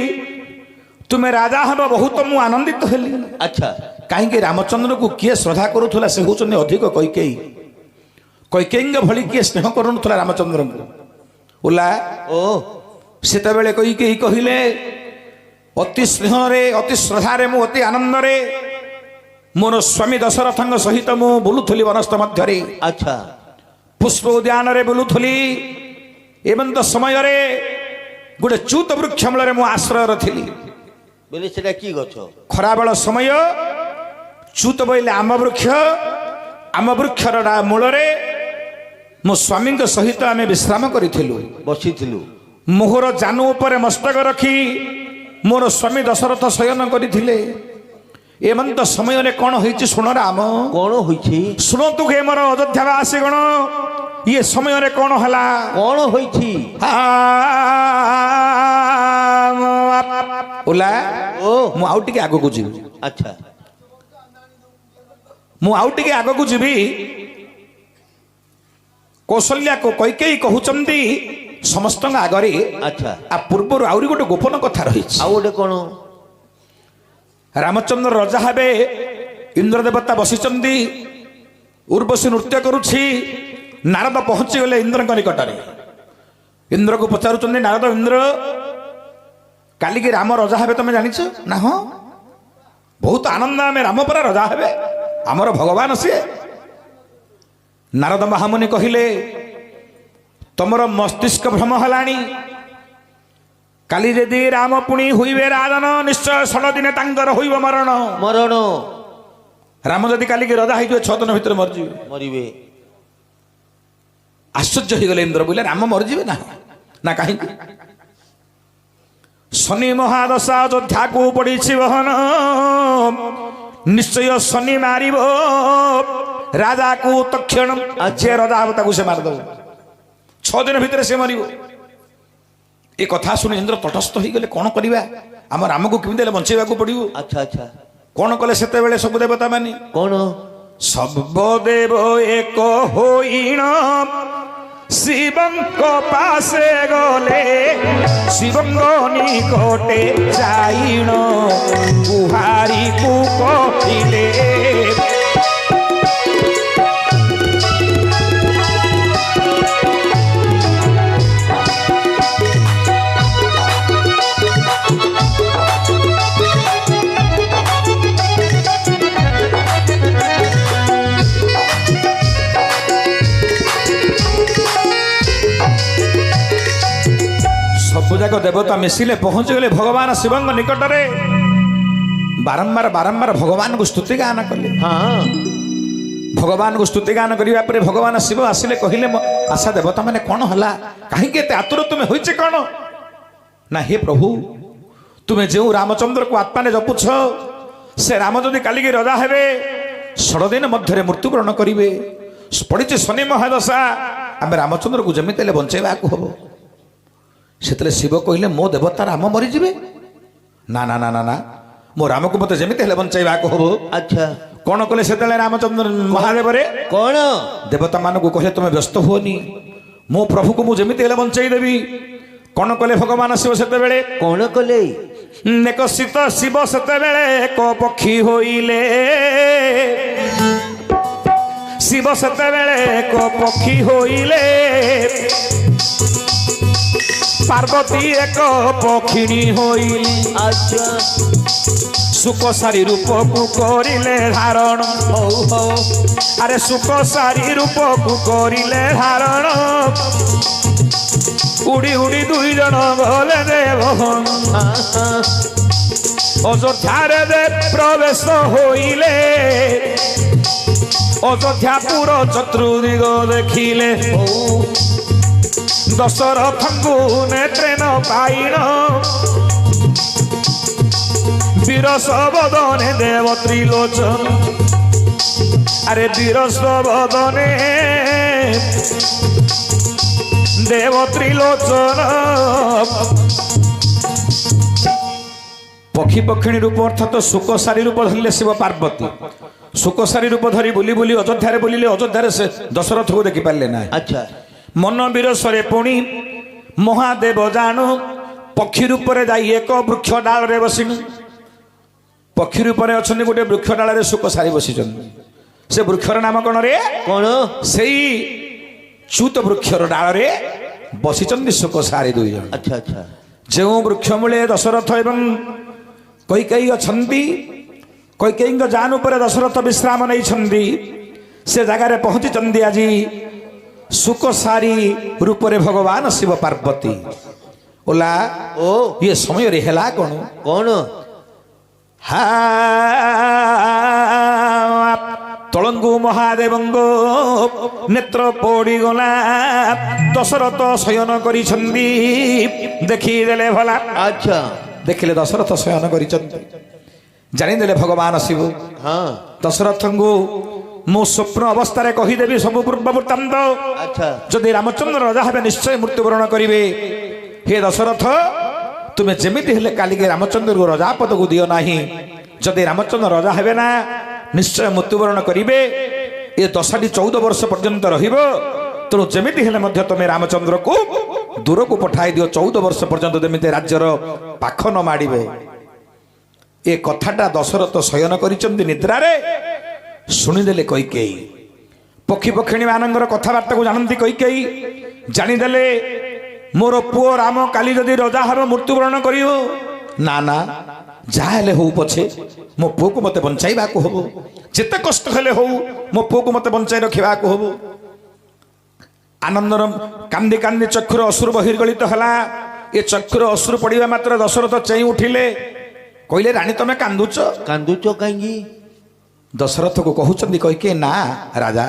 ତୁମେ ରାଜା ହେବ ବହୁତ ମୁଁ ଆନନ୍ଦିତ ହେଲି। अच्छा କାହିଁକି ରାମଚନ୍ଦ୍ରକୁ କିଏ ଶ୍ରଦ୍ଧା କରୁଥିଲା ସେ ହେଉଛନ୍ତି ଅଧିକ କୈକେୟୀ। କୈକେୟୀଙ୍କ ଭଳି କିଏ ସ୍ନେହ କରୁନଥିଲା ରାମଚନ୍ଦ୍ରଙ୍କୁ। ଓଲା ओ ସେତେବେଳେ କୈକେୟୀ କହିଲେ ଅତି ସ୍ନେହରେ ଅତି ଶ୍ରଦ୍ଧାରେ ମୁଁ ଅତି ଆନନ୍ଦରେ ମୋର ସ୍ୱାମୀ ଦଶରଥଙ୍କ ସହିତ ମୁଁ ବୁଲୁଥିଲି ବନସ୍ଥ ମଧ୍ୟରେ अच्छा ପୁଷ୍ପ ଉଦ୍ୟାନରେ ବୁଲୁଥିଲି। ଏମନ୍ତ ସମୟରେ ଗୋଟେ ଚ୍ୟୁତ ବୃକ୍ଷ ମୂଳରେ ମୁଁ ଆଶ୍ରୟ ଥିଲି। बोले सेटा की गछ ଖରାବେଳ ସମୟ ଚ୍ୟୁତ ବୋଇଲେ ଆମ ବୃକ୍ଷର ମୂଳରେ ମୋ ସ୍ୱାମୀଙ୍କ ସହିତ ଆମେ ବିଶ୍ରାମ କରିଥିଲୁ। बसिथिलु ମୋହର ଜାନୁ ଉପରେ ମସ୍ତକ ରଖି ମୋର ସ୍ୱାମୀ ଦଶରଥ ଶୟନ କରିଥିଲେ। ଏମନ୍ତ ସମୟରେ କ'ଣ ହେଇଛି ଶୁଣ ରାମ, कोन होइछि ଶୁଣନ୍ତୁ ହେ ମୋର ଅଯୋଧ୍ୟାବାସୀ ଗଣ, ଇଏ ସମୟରେ କ'ଣ ହେଲା? कोन होइछि ଓଲା ओ ମୁଁ ଆଉ ଟିକେ ଆଗକୁ ଯିବି, अच्छा ମୁଁ ଆଉ ଟିକେ ଆଗକୁ ଯିବି। କୌଶଲ୍ୟାକୁ କୈକେୟୀ କହୁଛନ୍ତି ସମସ୍ତଙ୍କ ଆଗରେ अच्छा ପୂର୍ବରୁ ଆହୁରି ଗୋଟେ ଗୋପନ କଥା ରହିଛି। ଆଉ ଗୋଟେ कोन ରାମଚନ୍ଦ୍ର ରଜା ହେବେ, ଇନ୍ଦ୍ର ଦେବତା ବସିଛନ୍ତି, ଉର୍ବଶୀ ନୃତ୍ୟ କରୁଛି। ନାରଦ ପହଞ୍ଚିଗଲେ ଇନ୍ଦ୍ରଙ୍କ ନିକଟରେ। ଇନ୍ଦ୍ରକୁ ପଚାରୁଛନ୍ତି ନାରଦ, ଇନ୍ଦ୍ର କାଲିକି ରାମ ରଜା ହେବେ ତମେ ଜାଣିଛ ନା? ହଁ ବହୁତ ଆନନ୍ଦ, ଆମେ ରାମ ପରା ରଜା ହେବେ, ଆମର ଭଗବାନ ସିଏ। ନାରଦ ମହାମୁନି କହିଲେ ତମର ମସ୍ତିଷ୍କ ଭ୍ରମ ହେଲାଣି। କାଲି ଯଦି ରାମ ପୁଣି ହୋଇବେ ରାଜନ, ନିଶ୍ଚୟ 16 ଦିନେ ତାଙ୍କର ହୋଇବ ମରଣ। मरण ରାମ ଯଦି କାଲିକି ରଜା ହେଇଯିବେ 6 ଦିନ ଭିତରେ ମରିଯିବେ। मरिबे ଆଶ୍ଚର୍ଯ୍ୟ ହେଇଗଲେ ଇନ୍ଦ୍ର, ବୋଇଲେ ରାମ ମରିଯିବେ ନା? ନା କାହିଁକି? ଶନି ମହାଦଶା ଅଯୋଧ୍ୟାକୁ ପଡ଼ିଛି ବହନ, ନିଶ୍ଚୟ ଶନି ମାରିବ ରାଜାକୁ ତକ୍ଷଣ। ଯେ ରଜା ହେବ ତାକୁ ସେ ମାରିଦେବ, 6 ଦିନ ଭିତରେ ସେ ମରିବ। ଏ କଥା ଶୁଣି ଇନ୍ଦ୍ର ତଟସ୍ଥ ହେଇଗଲେ, କ'ଣ କରିବା, ଆମ ରାମକୁ କେମିତି ହେଲେ ବଞ୍ଚେଇବାକୁ ପଡ଼ିବ। अच्छा अच्छा କ'ଣ କଲେ ସେତେବେଳେ ସବୁ ଦେବତା ମାନେ? कोन ସର୍ବଦେବ ଏକ ହୋଇଣ ଶିବଙ୍କ ପାଶେ ଗଲେ, ଶିବଙ୍କ ନିକଟେ ଯାଇଣ ଗୁହାରିକୁ କହିଲେ। ସବୁଯାକ ଦେବତା ମିଶିଲେ, ପହଞ୍ଚିଗଲେ ଭଗବାନ ଶିବଙ୍କ ନିକଟରେ। ବାରମ୍ବାର ଭଗବାନଙ୍କୁ ସ୍ତୁତି ଗାନ କଲେ। हाँ ଭଗବାନଙ୍କୁ ସ୍ତୁତି ଗାନ କରିବା ପରେ ଭଗବାନ ଶିବ ଆସିଲେ, କହିଲେ ଆଶା ଦେବତା ମାନେ କ'ଣ ହେଲା, କାହିଁକି ଏତେ ଆତୁର ତୁମେ ହୋଇଛି କ'ଣ? ନା ହେ ପ୍ରଭୁ, ତୁମେ ଯେଉଁ ରାମଚନ୍ଦ୍ରକୁ ଆତ୍ମାରେ ଜପୁଛ, ସେ ରାମ ଯଦି କାଲିକି ରଜା ହେବେ 16 ଦିନ ମଧ୍ୟରେ ମୃତ୍ୟୁବରଣ କରିବେ। ପଡ଼ିଛି ଶନି ମହାଦଶା, ଆମେ ରାମଚନ୍ଦ୍ରକୁ ଯେମିତି ହେଲେ ବଞ୍ଚେଇବାକୁ ହବ। ସେତେବେଳେ ଶିବ କହିଲେ, ମୋ ଦେବତା ରାମ ମରିଯିବେ? ନା ନା ନା ନା ନା, ମୋ ରାମକୁ ମତେ ଯେମିତି ହେଲେ ବଞ୍ଚେଇବାକୁ ହବ। अच्छा କ'ଣ କଲେ ସେତେବେଳେ ରାମଚନ୍ଦ୍ର ମହାଦେବରେ? कोन ଦେବତା ମାନଙ୍କୁ କହିଲେ, ତମେ ବ୍ୟସ୍ତ ହୁଅନି, ମୋ ପ୍ରଭୁକୁ ମୁଁ ଯେମିତି ହେଲେ ବଞ୍ଚେଇ ଦେବି। କ'ଣ କଲେ ଭଗବାନ ଶିବ ସେତେବେଳେ? कोन कले ନେକଶିତ ଶିବ ସେତେବେଳେ ଏକ ପକ୍ଷୀ ହୋଇଲେ। ଶିବ ସେତେବେଳେ ଏକ ପକ୍ଷୀ ହୋଇଲେ, ପାର୍ବତୀ ଏକ ପକ୍ଷିଣୀ ହୋଇଲେ। अच्छा ସୁକସାରୀ ରୂପକୁ କରିଲେ ଧାରଣ। ହଉ ହଉ ଆରେ ସୁକସାରୀ ରୂପକୁ କରିଲେ ଧାରଣ। ଉଡ଼ି ଉଡ଼ି 2 ଜଣ ଗଲେ ଦେବ, ଅଯୋଧ୍ୟାରେ ପ୍ରବେଶ ହୋଇଲେ। ଅଯୋଧ୍ୟାପୁର ଚତୁର୍ଦିଗ ଦେଖିଲେ, ଦଶରଥଙ୍କୁ ନେତ୍ରେ ନ ପାଇଣ। ବିରସ ବଦନେ ଦେବ ତ୍ରିଲୋଚନ, ଆରେ ବିରସ ବଦନେ ଦେବ ତ୍ରିଲୋଚନ। ପକ୍ଷୀ ପକ୍ଷିଣୀ ରୂପ ଅର୍ଥାତ ସୁକସାରୀ ରୂପ ଧରିଲେ ଶିବ ପାର୍ବତୀ। ସୁକସାରୀ ରୂପ ଧରି ବୁଲି ବୁଲି ଅଯୋଧ୍ୟାରେ ବୁଲିଲେ, ଅଯୋଧ୍ୟାରେ ସେ ଦଶରଥକୁ ଦେଖିପାରିଲେ ନାହିଁ। अच्छा ମନ ବିରସରେ ପୁଣି ମହାଦେବ ଜାଣୁ ପକ୍ଷୀ ରୂପରେ ଯାଇ ଏକ ବୃକ୍ଷ ଡାଳରେ ବସିନୁ। ପକ୍ଷୀ ରୂପରେ ଅଛନ୍ତି ଗୋଟେ ବୃକ୍ଷ ଡାଳରେ ଶୁକ ସାରି ବସିଛନ୍ତି। ସେ ବୃକ୍ଷର ନାମ କଣ ରେ? କଣ? ସେଇ ଚ୍ୟୁତ ବୃକ୍ଷର ଡାଳରେ ବସିଛନ୍ତି ଶୁକ ସାରି ଦୁଇ ଜଣ। ଆଚ୍ଛା ଆଚ୍ଛା। ଯେଉଁ ବୃକ୍ଷ ମୂଳେ ଦଶରଥ ଏବଂ କୈକେୟୀ ଅଛନ୍ତି, କୈକେୟୀଙ୍କ ଯାନ ଉପରେ ଦଶରଥ ବିଶ୍ରାମ ନେଇଛନ୍ତି। ସେ ଜାଗାରେ ପହଞ୍ଚିଛନ୍ତି ଆଜି ଶୁକ ସାରି ରୂପରେ ଭଗବାନ ଶିବ ପାର୍ବତୀ। ଓଲା ଓ ଇଏ ସମୟରେ ହେଲା କଣ? କଣ? ତଳଙ୍ଗୁ ମହାଦେବଙ୍କ ନେତ୍ର ପୋଡ଼ିଗଲା। ଦଶରଥ ଶୟନ କରିଛନ୍ତି, ଦେଖିଦେଲେ ଭଲା। ଆଚ୍ଛା। ଦେଖିଲେ ଦଶରଥ ଶୟନ କରିଛନ୍ତି, ଜାଣିଦେଲେ ଭଗବାନ ଶିବ। ହଁ। ଦଶରଥଙ୍କୁ ମୁଁ ସ୍ୱପ୍ନ ଅବସ୍ଥାରେ କହିଦେବି ସବୁ ପୂର୍ବ ବୃତ୍ତାନ୍ତ। ଆଚ୍ଛା। ଯଦି ରାମଚନ୍ଦ୍ର ରାଜା ହେବେ ନିଶ୍ଚୟ ମୃତ୍ୟୁବରଣ କରିବେ। ହେ ଦଶରଥ, ତୁମେ ଯେମିତି ହେଲେ କାଲିକେ ରାମଚନ୍ଦ୍ରକୁ ରଜା ପଦକୁ ଦିଅ ନାହିଁ। ଯଦି ରାମଚନ୍ଦ୍ର ରାଜା ହେବେ ନା ନିଶ୍ଚୟ ମୃତ୍ୟୁବରଣ କରିବେ। ଏ ଦଶାଟି 14 ବର୍ଷ ପର୍ଯ୍ୟନ୍ତ ରହିବ। ତେଣୁ ଯେମିତି ହେଲେ ମଧ୍ୟ ତୁମେ ରାମଚନ୍ଦ୍ରକୁ ଦୂରକୁ ପଠାଇ ଦିଅ। 14 ବର୍ଷ ପର୍ଯ୍ୟନ୍ତ ଯେମିତି ରାଜ୍ୟର ପାଖ ନ ମାଡ଼ିବ। ଏ କଥାଟା ଦଶରଥ ଶୟନ କରିଛନ୍ତି ନିଦ୍ରାରେ। ଶୁଣିଦେଲେ କୈକେୟୀ। ପକ୍ଷୀ ପକ୍ଷିଣୀ ମାନଙ୍କର କଥାବାର୍ତ୍ତାକୁ ଜାଣନ୍ତି କୈକେୟୀ। ଜାଣିଦେଲେ ମୋର ପୁଅ ରାମ କାଲି ଯଦି ରଜା ହେବ ମୃତ୍ୟୁବରଣ କରିବ। ନା ନା, ଯାହା ହେଲେ ହଉ ପଛେ ମୋ ପୁଅକୁ ମତେ ବଞ୍ଚାଇବାକୁ ହବ। ଯେତେ କଷ୍ଟ ହେଲେ ହଉ ମୋ ପୁଅକୁ ମତେ ବଞ୍ଚାଇ ରଖିବାକୁ ହବ। ଆନନ୍ଦର କାନ୍ଦି କାନ୍ଦି ଚକ୍ଷୁର ଅଶ୍ରୁ ବହିର୍ଗଳିତ ହେଲା। ଏ ଚକ୍ଷୁର ଅଶ୍ରୁ ପଡ଼ିବା ମାତ୍ର ଦଶରଥ ଚେଇଁ ଉଠିଲେ। କହିଲେ ରାଣୀ ତମେ କାନ୍ଦୁଛ? କାନ୍ଦୁଛ କାହିଁକି? ଦଶରଥକୁ କହୁଛନ୍ତି କୈକେୟୀ, ନା ରାଜା,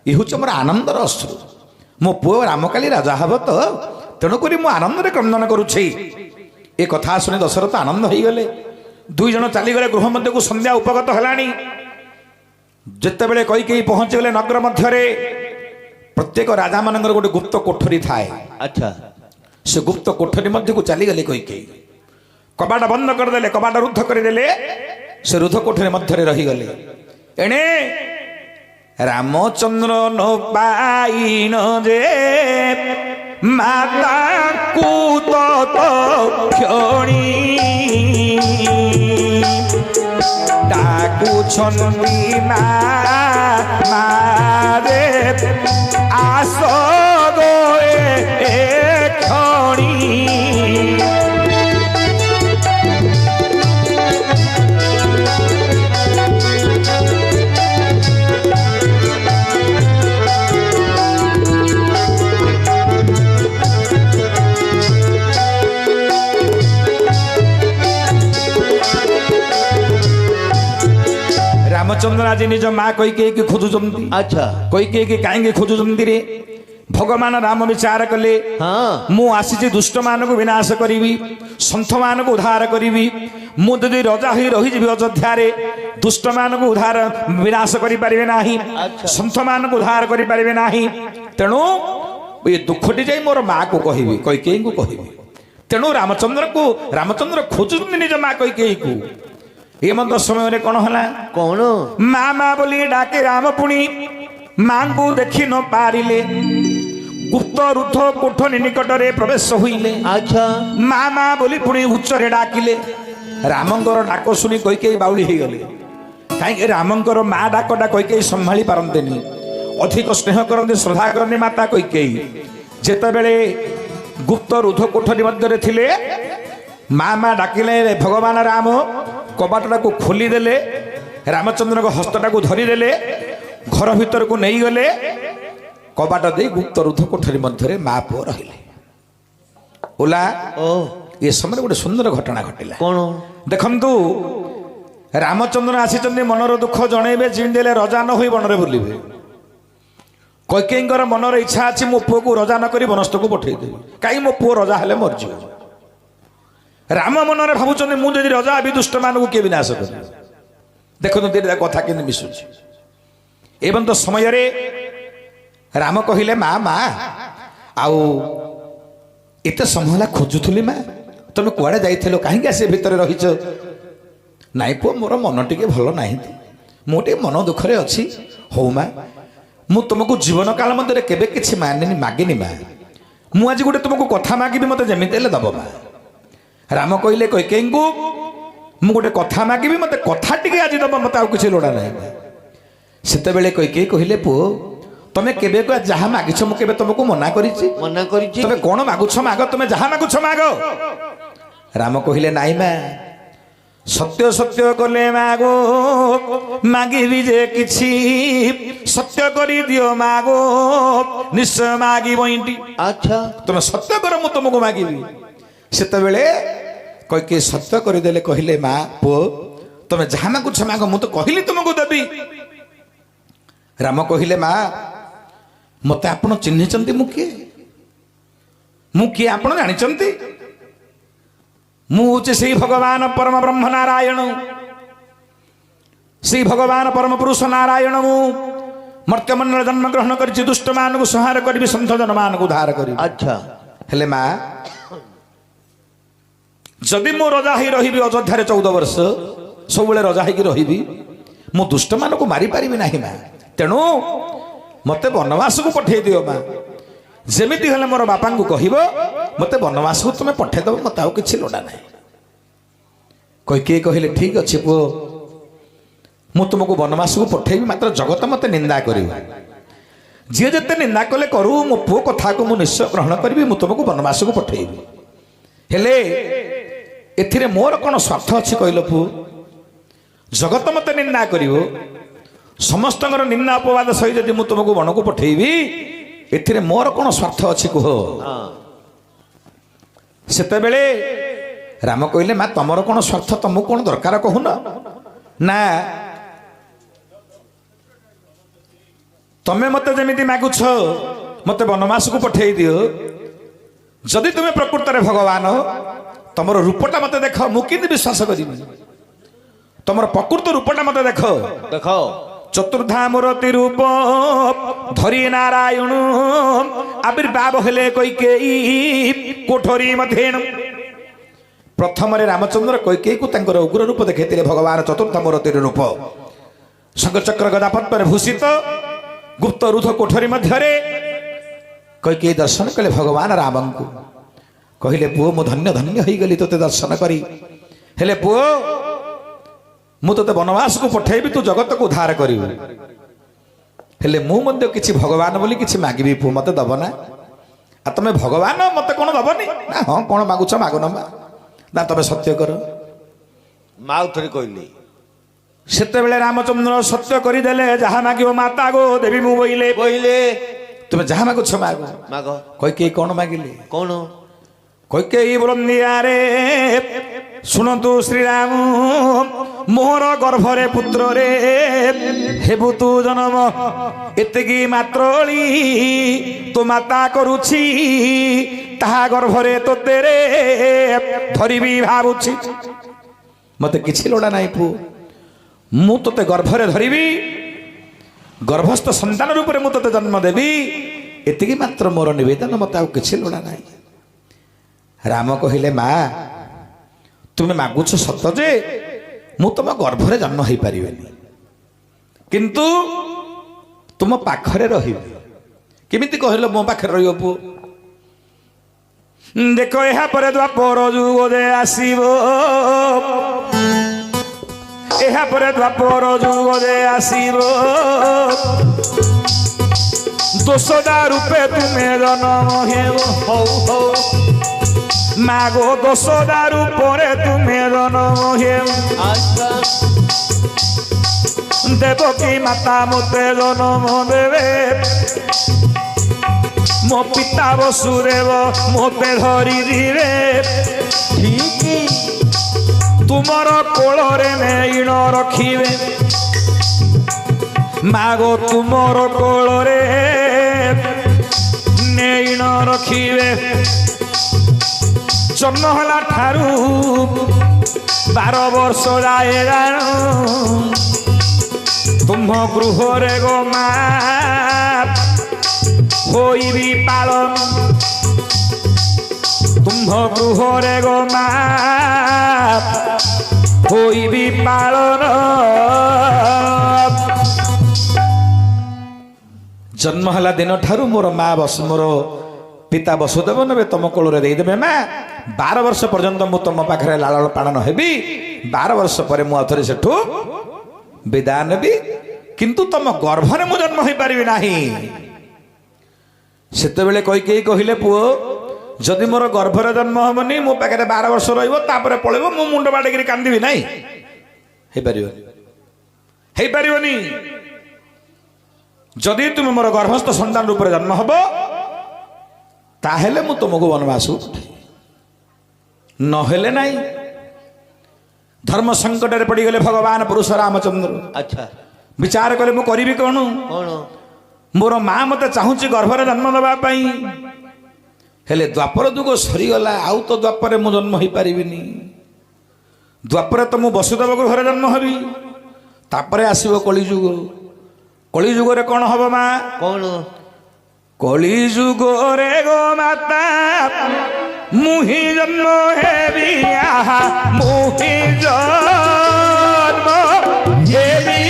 ଏ ହେଉଛି ମୋର ଆନନ୍ଦର ଅଶ୍ରୁ। ମୋ ପୁଅ ରାମ କାଲି ରାଜା ହେବ ତ, ତେଣୁକରି ମୁଁ ଆନନ୍ଦରେ କ୍ରନ୍ଦନ କରୁଛି। ଏ କଥା ଶୁଣି ଦଶରଥ ଆନନ୍ଦ ହେଇଗଲେ। ଦୁଇ ଜଣ ଚାଲିଗଲେ ଗୃହ ମଧ୍ୟକୁ। ସନ୍ଧ୍ୟା ଉପଗତ ହେଲାଣି। ଯେତେବେଳେ କୈକେୟୀ ପହଞ୍ଚିଗଲେ ନଗର ମଧ୍ୟରେ, ପ୍ରତ୍ୟେକ ରାଜାମାନଙ୍କର ଗୋଟେ ଗୁପ୍ତ କୋଠରୀ ଥାଏ। ଆଚ୍ଛା। ସେ ଗୁପ୍ତ କୋଠରୀ ମଧ୍ୟକୁ ଚାଲିଗଲେ କୈକେୟୀ। କବାଟ ବନ୍ଦ କରିଦେଲେ, କବାଟ ରୁଦ୍ଧ କରିଦେଲେ। ସେ ରୁଦ୍ଧ କୋଠରୀ ମଧ୍ୟରେ ରହିଗଲେ। ଏଣେ ରାମଚନ୍ଦ୍ର ନ ପାଇନ ଯେ ମାତାକୁ ତ କ୍ଷଣି ଡାକୁଛନ୍ତି ମା ମାରେ ଆସ ଗୋଏ କ୍ଷଣି। ରାମଚନ୍ଦ୍ର ଆଜି ନିଜ ମା କୈକେୟୀକି ଖୋଜୁଛନ୍ତି। ଆଚ୍ଛା। କୈକେୟୀକି କାହିଁକି ଖୋଜୁଛନ୍ତି ରେ? ଭଗବାନ ରାମ ବିଚାର କଲେ, ହଁ। ମୁଁ ଆସିଛି ଦୁଷ୍ଟ ମାନଙ୍କୁ ବିନାଶ କରିବି, ସନ୍ଥ ମାନଙ୍କୁ ଉଦ୍ଧାର କରିବି। ମୁଁ ଯଦି ରଜା ହୋଇ ରହିଯିବି ଅଯୋଧ୍ୟାରେ, ଦୁଷ୍ଟ ମାନଙ୍କୁ ଉଦ୍ଧାର ବିନାଶ କରିପାରିବେ ନାହିଁ, ସନ୍ଥ ମାନଙ୍କୁ ଉଦ୍ଧାର କରିପାରିବେ ନାହିଁ। ତେଣୁ ଏ ଦୁଃଖଟି ଯାଇ ମୋର ମାକୁ କହିବି, କୈକେୟୀଙ୍କୁ କହିବି। ତେଣୁ ରାମଚନ୍ଦ୍ର ଖୋଜୁଛନ୍ତି ନିଜ ମା କୈକେୟୀକୁ। ଏ ମଧ୍ୟ ସମୟରେ କଣ ହେଲା? କଣ? ମା ମା ବୋଲି ଡାକେ ରାମ, ପୁଣି ମାଙ୍କୁ ଦେଖି ନ ପାରିଲେ ଗୁପ୍ତ ରୁଦ୍ଧ କୋଠରୀ ନିକଟରେ ପ୍ରବେଶ ହୋଇଲେ। ଆଚ୍ଛା। ମା ମା ବୋଲି ପୁଣି ଉଚ୍ଚରେ ଡାକିଲେ। ରାମଙ୍କର ଡାକ ଶୁଣି କୈକେୟୀ ବାଉଳି ହେଇଗଲେ। କାହିଁକି? ରାମଙ୍କର ମା ଡାକଟା କୈକେୟୀ ସମ୍ଭାଳି ପାରନ୍ତିନି। ଅଧିକ ସ୍ନେହ କରନ୍ତି, ଶ୍ରଦ୍ଧା କରନ୍ତି ମାତା କୈକେୟୀ। ଯେତେବେଳେ ଗୁପ୍ତ ରୁଦ୍ଧ କୋଠରୀ ମଧ୍ୟରେ ଥିଲେ, ମା ମା ଡାକିଲେ ଭଗବାନ ରାମ। କବାଟଟାକୁ ଖୋଲିଦେଲେ, ରାମଚନ୍ଦ୍ରଙ୍କ ହସ୍ତଟାକୁ ଧରିଦେଲେ, ଘର ଭିତରକୁ ନେଇଗଲେ। କବାଟ ଦେଇ ଗୁପ୍ତ ରୁଦ୍ଧ କୋଠରୀ ମଧ୍ୟରେ ମା ପୁଅ ରହିଲେ। ଓଲା ଓ ଏ ସମୟରେ ଗୋଟେ ସୁନ୍ଦର ଘଟଣା ଘଟିଲା। କଣ? ଦେଖନ୍ତୁ, ରାମଚନ୍ଦ୍ର ଆସିଛନ୍ତି ମନର ଦୁଃଖ ଜଣେଇବେ, ଯେମିତି ହେଲେ ରଜା ନ ହୋଇ ବନରେ ବୁଲିବେ। କୈକେୟୀଙ୍କର ମନର ଇଚ୍ଛା ଅଛି, ମୋ ପୁଅକୁ ରଜା ନ କରି ବନସ୍ଥକୁ ପଠେଇଦେବି। କାହିଁ ମୋ ପୁଅ ରଜା ହେଲେ ମରିଯିବ। ରାମ ମନରେ ଭାବୁଛନ୍ତି, ମୁଁ ଯଦି ରଜା ହେବି ଦୁଷ୍ଟ ମାନଙ୍କୁ କିଏ ବିନାଶ କରିବ। ଦେଖନ୍ତୁ ଦିଟା କଥା କେମିତି ମିଶୁଛି। ଏବଂ ତ ସମୟରେ ରାମ କହିଲେ, ମା ମା ଆଉ ଏତେ ସମୟ ହେଲା ଖୋଜୁଥିଲି ମା, ତମେ କୁଆଡ଼େ ଯାଇଥିଲ, କାହିଁକି ଆସି ଭିତରେ ରହିଛ? ନାଇଁ ପୁଅ, ମୋର ମନ ଟିକେ ଭଲ ନାହିଁ, ମୁଁ ଟିକେ ମନ ଦୁଃଖରେ ଅଛି। ହଉ ମା, ମୁଁ ତୁମକୁ ଜୀବନ କାଳ ମଧ୍ୟରେ କେବେ କିଛି ମାଗିନି ମା। ମୁଁ ଆଜି ଗୋଟେ ତୁମକୁ କଥା ମାଗିବି, ମତେ ଯେମିତି ହେଲେ ଦବ ମା। ରାମ କହିଲେ କୈକେୟୀଙ୍କୁ ମୁଁ ଗୋଟେ କଥା ମାଗିବି ମତେ କଥା ଟିକେ ଆଜି ଦବ ମତେ ଆଉ କିଛି ଲୋଡ଼ା ନାହିଁ। ସେତେବେଳେ କୈକେୟୀ କହିଲେ ପୁଅ ତମେ କେବେ ଯାହା ମାଗିଛ ମୁଁ କେବେ ତମକୁ ମନା କରିଛି? ମନା କରିଛି। ତମେ କଣ ମାଗୁଛ ମାଗ ତମେ ଯାହା ମାଗୁଛ ମାଗ। ରାମ କହିଲେ ନାଇଁ ମା ସତ୍ୟ ସତ୍ୟ କଲେ ମାଗୋ ମାଗିବି ଯେ କିଛି ସତ୍ୟ କରି ଦିଅ ମାଗୋ ନିଶ୍ଚୟ ମାଗିବ ଏଇଟି। ଆଚ୍ଛା ତମେ ସତ୍ୟ କର ମୁଁ ତମକୁ ମାଗିବି। ସେତେବେଳେ କୈକେୟୀ ସତ୍ୟ କରିଦେଲେ କହିଲେ ମା ପୁଅ ତମେ ଯାହା ମାଗୁଛ ମାଗ ମୁଁ ତ କହିଲି ତୁମକୁ ଦେବି। ରାମ କହିଲେ ମା ମତେ ଆପଣ ଚିହ୍ନିଛନ୍ତି ମୁଁ କିଏ ଆପଣ ଜାଣିଛନ୍ତି? ମୁଁ ହଉଛି ସେଇ ଭଗବାନ ପରମ ବ୍ରହ୍ମ ନାରାୟଣ ସେଇ ଭଗବାନ ପରମ ପୁରୁଷ ନାରାୟଣ। ମୁଁ ମର୍ତ୍ତ୍ୟମଣ୍ଡଳ ଜନ୍ମ ଗ୍ରହଣ କରିଛି ଦୁଷ୍ଟ ମାନଙ୍କୁ ସଂହାର କରିବି ସନ୍ଥ ଜନ ମାନଙ୍କୁ ଉଦ୍ଧାର କରିବି। ଆଚ୍ଛା ହେଲେ ମା ଯଦି ମୁଁ ରଜା ହେଇ ରହିବି ଅଯୋଧ୍ୟାରେ 14 ବର୍ଷ ସବୁବେଳେ ରଜା ହେଇକି ରହିବି ମୁଁ ଦୁଷ୍ଟ ମାନଙ୍କୁ ମାରିପାରିବି ନାହିଁ ମା। ତେଣୁ ମତେ ବନବାସକୁ ପଠେଇ ଦିଅ ମା। ଯେମିତି ହେଲେ ମୋର ବାପାଙ୍କୁ କହିବ ମତେ ବନବାସକୁ ତୁମେ ପଠେଇଦବ ମତେ ଆଉ କିଛି ଲୋଡ଼ା ନାହିଁ। କୈକେୟୀ କହିଲେ ଠିକ ଅଛି ପୁଅ ମୁଁ ତୁମକୁ ବନବାସକୁ ପଠେଇବି ମାତ୍ର ଜଗତ ମତେ ନିନ୍ଦା କରିବ। ଯିଏ ଯେତେ ନିନ୍ଦା କଲେ କରୁ ମୋ ପୁଅ କଥାକୁ ମୁଁ ନିଶ୍ଚୟ ଗ୍ରହଣ କରିବି ମୁଁ ତୁମକୁ ବନବାସକୁ ପଠେଇବି। ହେଲେ ଏଥିରେ ମୋର କଣ ସ୍ୱାର୍ଥ ଅଛି କହିଲ ପୁଅ? ଜଗତ ମତେ ନିନ୍ଦା କରିବ ସମସ୍ତଙ୍କର ନିନ୍ଦା ଅପବାଦ ସହି ଯଦି ମୁଁ ତୁମକୁ ବନକୁ ପଠେଇବି ଏଥିରେ ମୋର କଣ ସ୍ୱାର୍ଥ ଅଛି କୁହ? ସେତେବେଳେ ରାମ କହିଲେ ମା ତମର କଣ ସ୍ୱାର୍ଥ ତମକୁ କଣ ଦରକାର କହୁନ? ନା ତମେ ମତେ ଯେମିତି ମାଗୁଛ ମତେ ବନବାସକୁ ପଠେଇ ଦିଅ। ଯଦି ତୁମେ ପ୍ରକୃତରେ ଭଗବାନ ତମର ରୂପଟା ମତେ ଦେଖ ମୁଁ କେମିତି ବିଶ୍ୱାସ କରିବି? ତମର ପ୍ରକୃତ ରୂପଟା ମତେ ଦେଖ। ଦେଖ ଚତୁର୍ଦ୍ଧା ମୂରତି ରୂପ ଧରି ନାରାୟଣ ଆବିର୍ଭାବ ହେଲେ କୈକେୟୀ କୋଠରୀ ମଧ୍ୟେ। ପ୍ରଥମରେ ରାମଚନ୍ଦ୍ର କୈକେୟୀକୁ ତାଙ୍କର ଉଗ୍ର ରୂପ ଦେଖାଇଥିଲେ ଭଗବାନ ଚତୁର୍ଥ ମୂରତିର ରୂପ ଶଙ୍ଖଚକ୍ର ଗଦା ପଦ୍ମରେ ଭୂଷିତ ଗୁପ୍ତ ରୁଦ୍ଧ କୋଠରୀ ମଧ୍ୟରେ କୈକେୟୀ ଦର୍ଶନ କଲେ ଭଗବାନ ରାମଙ୍କୁ। କହିଲେ ପୁଅ ମୁଁ ଧନ୍ୟ ଧନ୍ୟ ହେଇଗଲି ତୋତେ ଦର୍ଶନ କରି। ହେଲେ ପୁଅ ମୁଁ ତୋତେ ବନବାସକୁ ପଠେଇବି ତୁ ଜଗତକୁ ଉଦ୍ଧାର କରିବୁ। ହେଲେ ମୁଁ ମଧ୍ୟ କିଛି ଭଗବାନ ବୋଲି କିଛି ମାଗିବି ପୁଅ ମତେ ଦବ ନା? ଆଉ ତମେ ଭଗବାନ ମତେ କଣ ଦବନି? ନା ହଁ କଣ ମାଗୁଛ ମାଗ ନା ତମେ ସତ୍ୟ କର। ମା ଥରେ କହିଲେ ସେତେବେଳେ ରାମଚନ୍ଦ୍ର ସତ୍ୟ କରିଦେଲେ ଯାହା ମାଗିବ ମାତା ଗো ଦେବୀ ମୁଁ ବୋଇଲେ ତୁମେ ଯାହା ମାଗୁଛ ମାଗ। ମାଗ କୈକେୟୀ କଣ ମାଗିଲେ? କଣ? କୈକେୟୀ ବୋଲନ୍ଦିଆରେ ଶୁଣନ୍ତୁ ଶ୍ରୀରାମ ମୋର ଗର୍ଭରେ ପୁତ୍ରରେ ହେବୁ ତୁ ଜନ୍ମ ଏତିକି ମାତ୍ରଳି ତୋ ମାତା କରୁଛି ତାହା ଗର୍ଭରେ ତୋତେ ରେ ଧରିବି ଭାବୁଛି। ମତେ କିଛି ଲୋଡ଼ା ନାହିଁ ପୁଅ ମୁଁ ତୋତେ ଗର୍ଭରେ ଧରିବି ଗର୍ଭସ୍ଥ ସନ୍ତାନ ରୂପରେ ମୁଁ ତୋତେ ଜନ୍ମ ଦେବି ଏତିକି ମାତ୍ର ମୋର ନିବେଦନ ମତେ ଆଉ କିଛି ଲୋଡ଼ା ନାହିଁ। ରାମ କହିଲେ ମା ତୁମେ ମାଗୁଛ ସତ ଯେ ମୁଁ ତମ ଗର୍ଭରେ ଜନ୍ମ ହେଇପାରିବିନି କିନ୍ତୁ ତୁମ ପାଖରେ ରହିବି। କେମିତି କହିଲ ମୋ ପାଖରେ ରହିବ ପୁଅ? ଦେଖ ଏହା ପରେ ଦ୍ୱାପର ଯୁଗ ଯେ ଆସିବ ଏହା ପରେ ଦ୍ୱାପର ଯୁଗ ଯେ ଆସିବ ଦୋଷଦା ରୂପେ ତୁମେ ଜନ୍ମ ହେବ। ହଉ ମାଗୋ ଦୋଷଦା ରୂପରେ ତୁମେ ଜନ୍ମ ହେବ। ଦେବକୀ ମାତା ମତେ ଜନ୍ମ ଦେବେ ମୋ ପିତା ବସୁଦେବ ମତେ ଧରିଦିବେ ଠିକ ତୁମର କୋଳରେ ନେଇଣ ରଖିବେ। ମାଗୋ ତୁମର କୋଳରେ ନେଇଣ ରଖିବେ। ଜନ୍ମ ହେଲା ଠାରୁ 12 ବର୍ଷ ଯାଏ ଜାଣ ତୁମ ଗୃହରେ ଗୋ ମା ହୋଇବି ପାଳନ ତୁମ ଗୃହରେ ଗୋ ମା ହୋଇବି ପାଳନ। ଜନ୍ମ ହେଲା ଦିନ ଠାରୁ ମୋର ମା ମୋର ପିତା ବସୁଦେବ ନେବେ ତମ କୋଳରେ ଦେଇଦେବେ ମା 12 ବର୍ଷ ପର୍ଯ୍ୟନ୍ତ ମୁଁ ତମ ପାଖରେ ଲାଳନ ପାଳନ ହେବି 12 ବର୍ଷ ପରେ ମୁଁ ଆଉଥରେ ସେଠୁ ବିଦାୟ ନେବି କିନ୍ତୁ ତମ ଗର୍ଭରେ ମୁଁ ଜନ୍ମ ହୋଇପାରିବି ନାହିଁ। ସେତେବେଳେ କୈକେୟୀ କହିଲେ ପୁଅ ଯଦି ମୋର ଗର୍ଭରେ ଜନ୍ମ ହବନି ମୋ ପାଖରେ 12 ବର୍ଷ ରହିବ ତାପରେ ପଳେଇବ ମୁଁ ମୁଣ୍ଡ ବାଡେଇକିରି କାନ୍ଦିବି ନାହିଁ ହେଇପାରିବନି। ଯଦି ତୁମେ ମୋର ଗର୍ଭସ୍ଥ ସନ୍ତାନ ରୂପରେ ଜନ୍ମ ହବ ତାହେଲେ ମୁଁ ତୁମକୁ ବନବାସ ନହେଲେ ନାହିଁ। ଧର୍ମ ସଂକଟରେ ପଡ଼ିଗଲେ ଭଗବାନ ପୁରୁଷ ରାମଚନ୍ଦ୍ର ଆଚ୍ଛା ବିଚାର କଲେ ମୁଁ କରିବି କଣ? ମୋର ମା ମତେ ଚାହୁଁଛି ଗର୍ଭରେ ଜନ୍ମ ଦେବା ପାଇଁ ହେଲେ ଦ୍ୱାପର ଯୁଗ ସରିଗଲା ଆଉ ତ ଦ୍ୱାପରରେ ମୁଁ ଜନ୍ମ ହେଇପାରିବିନି। ଦ୍ୱାପରରେ ତ ମୁଁ ବସୁଦେବ ଗୃହରେ ଜନ୍ମ ହେବି ତାପରେ ଆସିବ କଳିଯୁଗ। କଳିଯୁଗରେ କଣ ହବ ମା? କଣ? କଳିଯୁଗରେ ଗୋ ମାତା ମୁହିଁ ଜନ୍ମ ହେବି ମୁହିଁ ଜନ୍ମ ହେବି।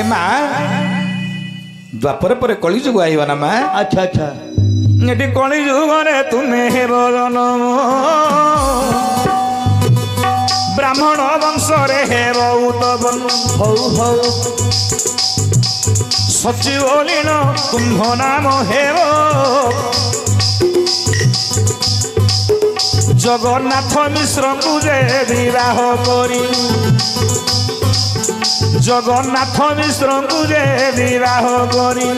মা দ্বাপরে পরে কলিযুগ আইব না মা? আচ্ছা আচ্ছা এটি কলিযুগরে তুমি হেব জনম ব্রাহ্মণ বংশরে হেব উতবন হৌ হৌ সচিব লীন কুম্ভ নাম হেব জগন্নাথ মিশ্রଙ୍କୁ যে বিবাহ করি জগন্নাথ মিশ্রଙ୍କୁ যে বিবাহ করি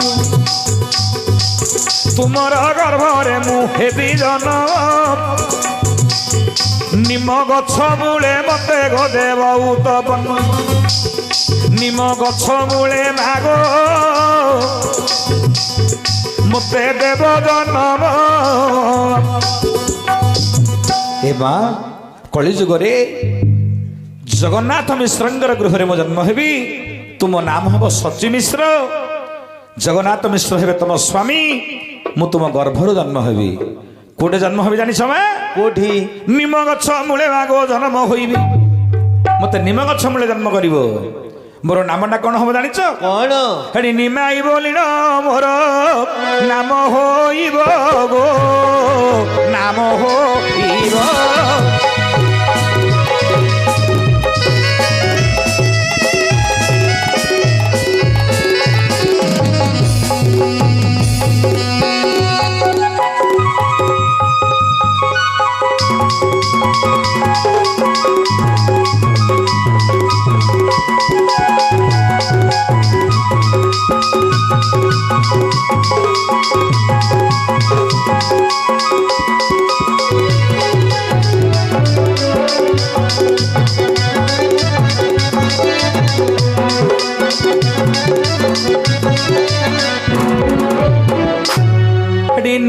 তুমর গর্ভরে মু হেবি জন্ম নিম গছ মূলে মতে গদেব উতপন নিম গছ মূলে মাগ মতে দেব জন্ম। এ মা কলিযুগরে জগন্নাথ মিশ্রঙ্গর গৃহরে মো জন্ম হেবি তুম নাম হব সচি মিশ্র জগন্নাথ মিশ্র হেবে তম স্বামী মু তুম গর্ভর জন্ম হেবি। কোটে জন্ম হবি জানিছ মা? কোঠি? নিম গছ মূলে মাগ জন্ম হইবি মতে নিম গছ মূলে জন্ম করিব। মোর নামটা কোন হব জানিছ? কোন? হেডি নিমাই বলিল মোর নাম হইব গো নাম হইব।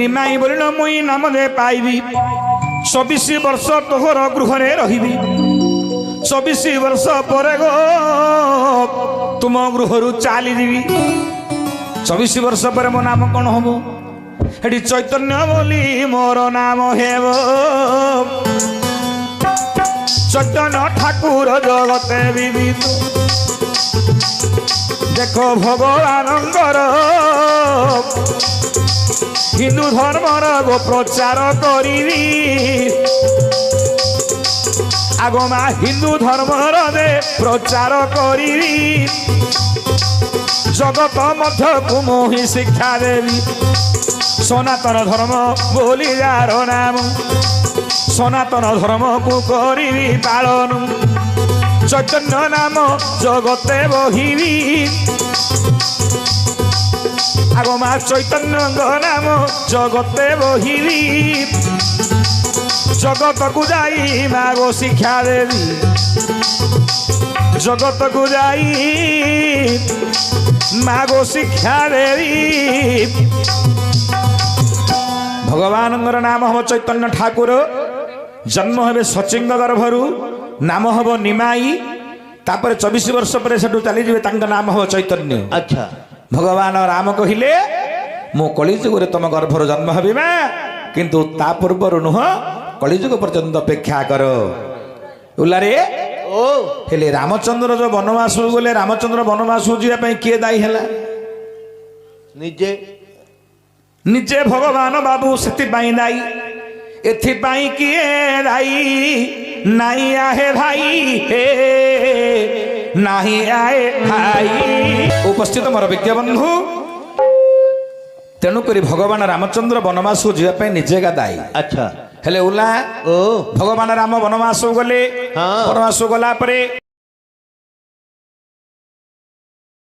নিমাই বলিল মুই নাম দে পাইবি 24 বর্ষ তোহর গৃহরে রহিবি 24 বর্ষ পরে গো তুম গৃহরু চালি দিবি 24 বর্ষ পরে মো নাম কোন হব? এটি চৈতন্য বলি মোর নাম হেব চৈতন্য ঠাকুর জগতে বিদিত। দেখো ভগবানঙ্কর হিন্দু ধর্মর গো প্রচার করিবি আগমা হিন্দু ধর্মর দে প্রচার করিবি জগত মধ্যকু মুহি শিক্ষা দেবি সনাতন ধর্ম বলি যার নাম সনাতন ধর্মকু করিবি পালন চৈতন্য নাম জগতে বহিবি আগমা চৈতন্য নাম জগতে বহিবি জগতকু যাই মাগো শিক্ষা দেবি জগতকু যাই মাগো শিক্ষা দেবি। ভগবানଙ୍କର নাম হব চৈতন্য ঠাকুর জন্ম হবে সচিঙ্গ গর্ভরু নাম হব নিমাই ତାପରେ 24 ବର୍ଷ ପରେ ସେଠୁ ଚାଲିଯିବେ ତାଙ୍କ ନାମ ହେବ ଚୈତନ୍ୟ। अच्छा ଭଗବାନ ରାମ କହିଲେ ମୁଁ କଳିଯୁଗରେ ତମ ଗର୍ଭରୁ ଜନ୍ମ ହେବି ମା, କିନ୍ତୁ ତା ପୂର୍ବରୁ ନୁହଁ, କଳିଯୁଗ ପର୍ଯ୍ୟନ୍ତ ଅପେକ୍ଷା କର। ଉଲାରେ ओ ହେଲେ ରାମଚନ୍ଦ୍ର ଯୋଉ ବନବାସକୁ ଗଲେ, ରାମଚନ୍ଦ୍ର ବନବାସକୁ ଯିବା ପାଇଁ କିଏ ଦାୟୀ ହେଲା? निजे ନିଜେ ଭଗବାନ ବାବୁ ସେଥିପାଇଁ ଦାୟୀ। ଏଥିପାଇଁ କିଏ ଦାୟୀ? ନାଇଁ ଆହେ ଭାଇ ହେ ନାହିଁ ଆଏ ଭାଇ। ଉପସ୍ଥିତ ମୋର ବିଜ୍ଞ ବନ୍ଧୁ, ତେଣୁକରି ଭଗବାନ ରାମଚନ୍ଦ୍ର ବନବାସକୁ ଯିବା ପାଇଁ ନିଜେ ଏକା ଦାୟୀ। अच्छा ହେଲେ ଓଲା ओ ଭଗବାନ ରାମ ବନବାସକୁ ଗଲେ। ହଁ। ବନବାସକୁ ଗଲା ପରେ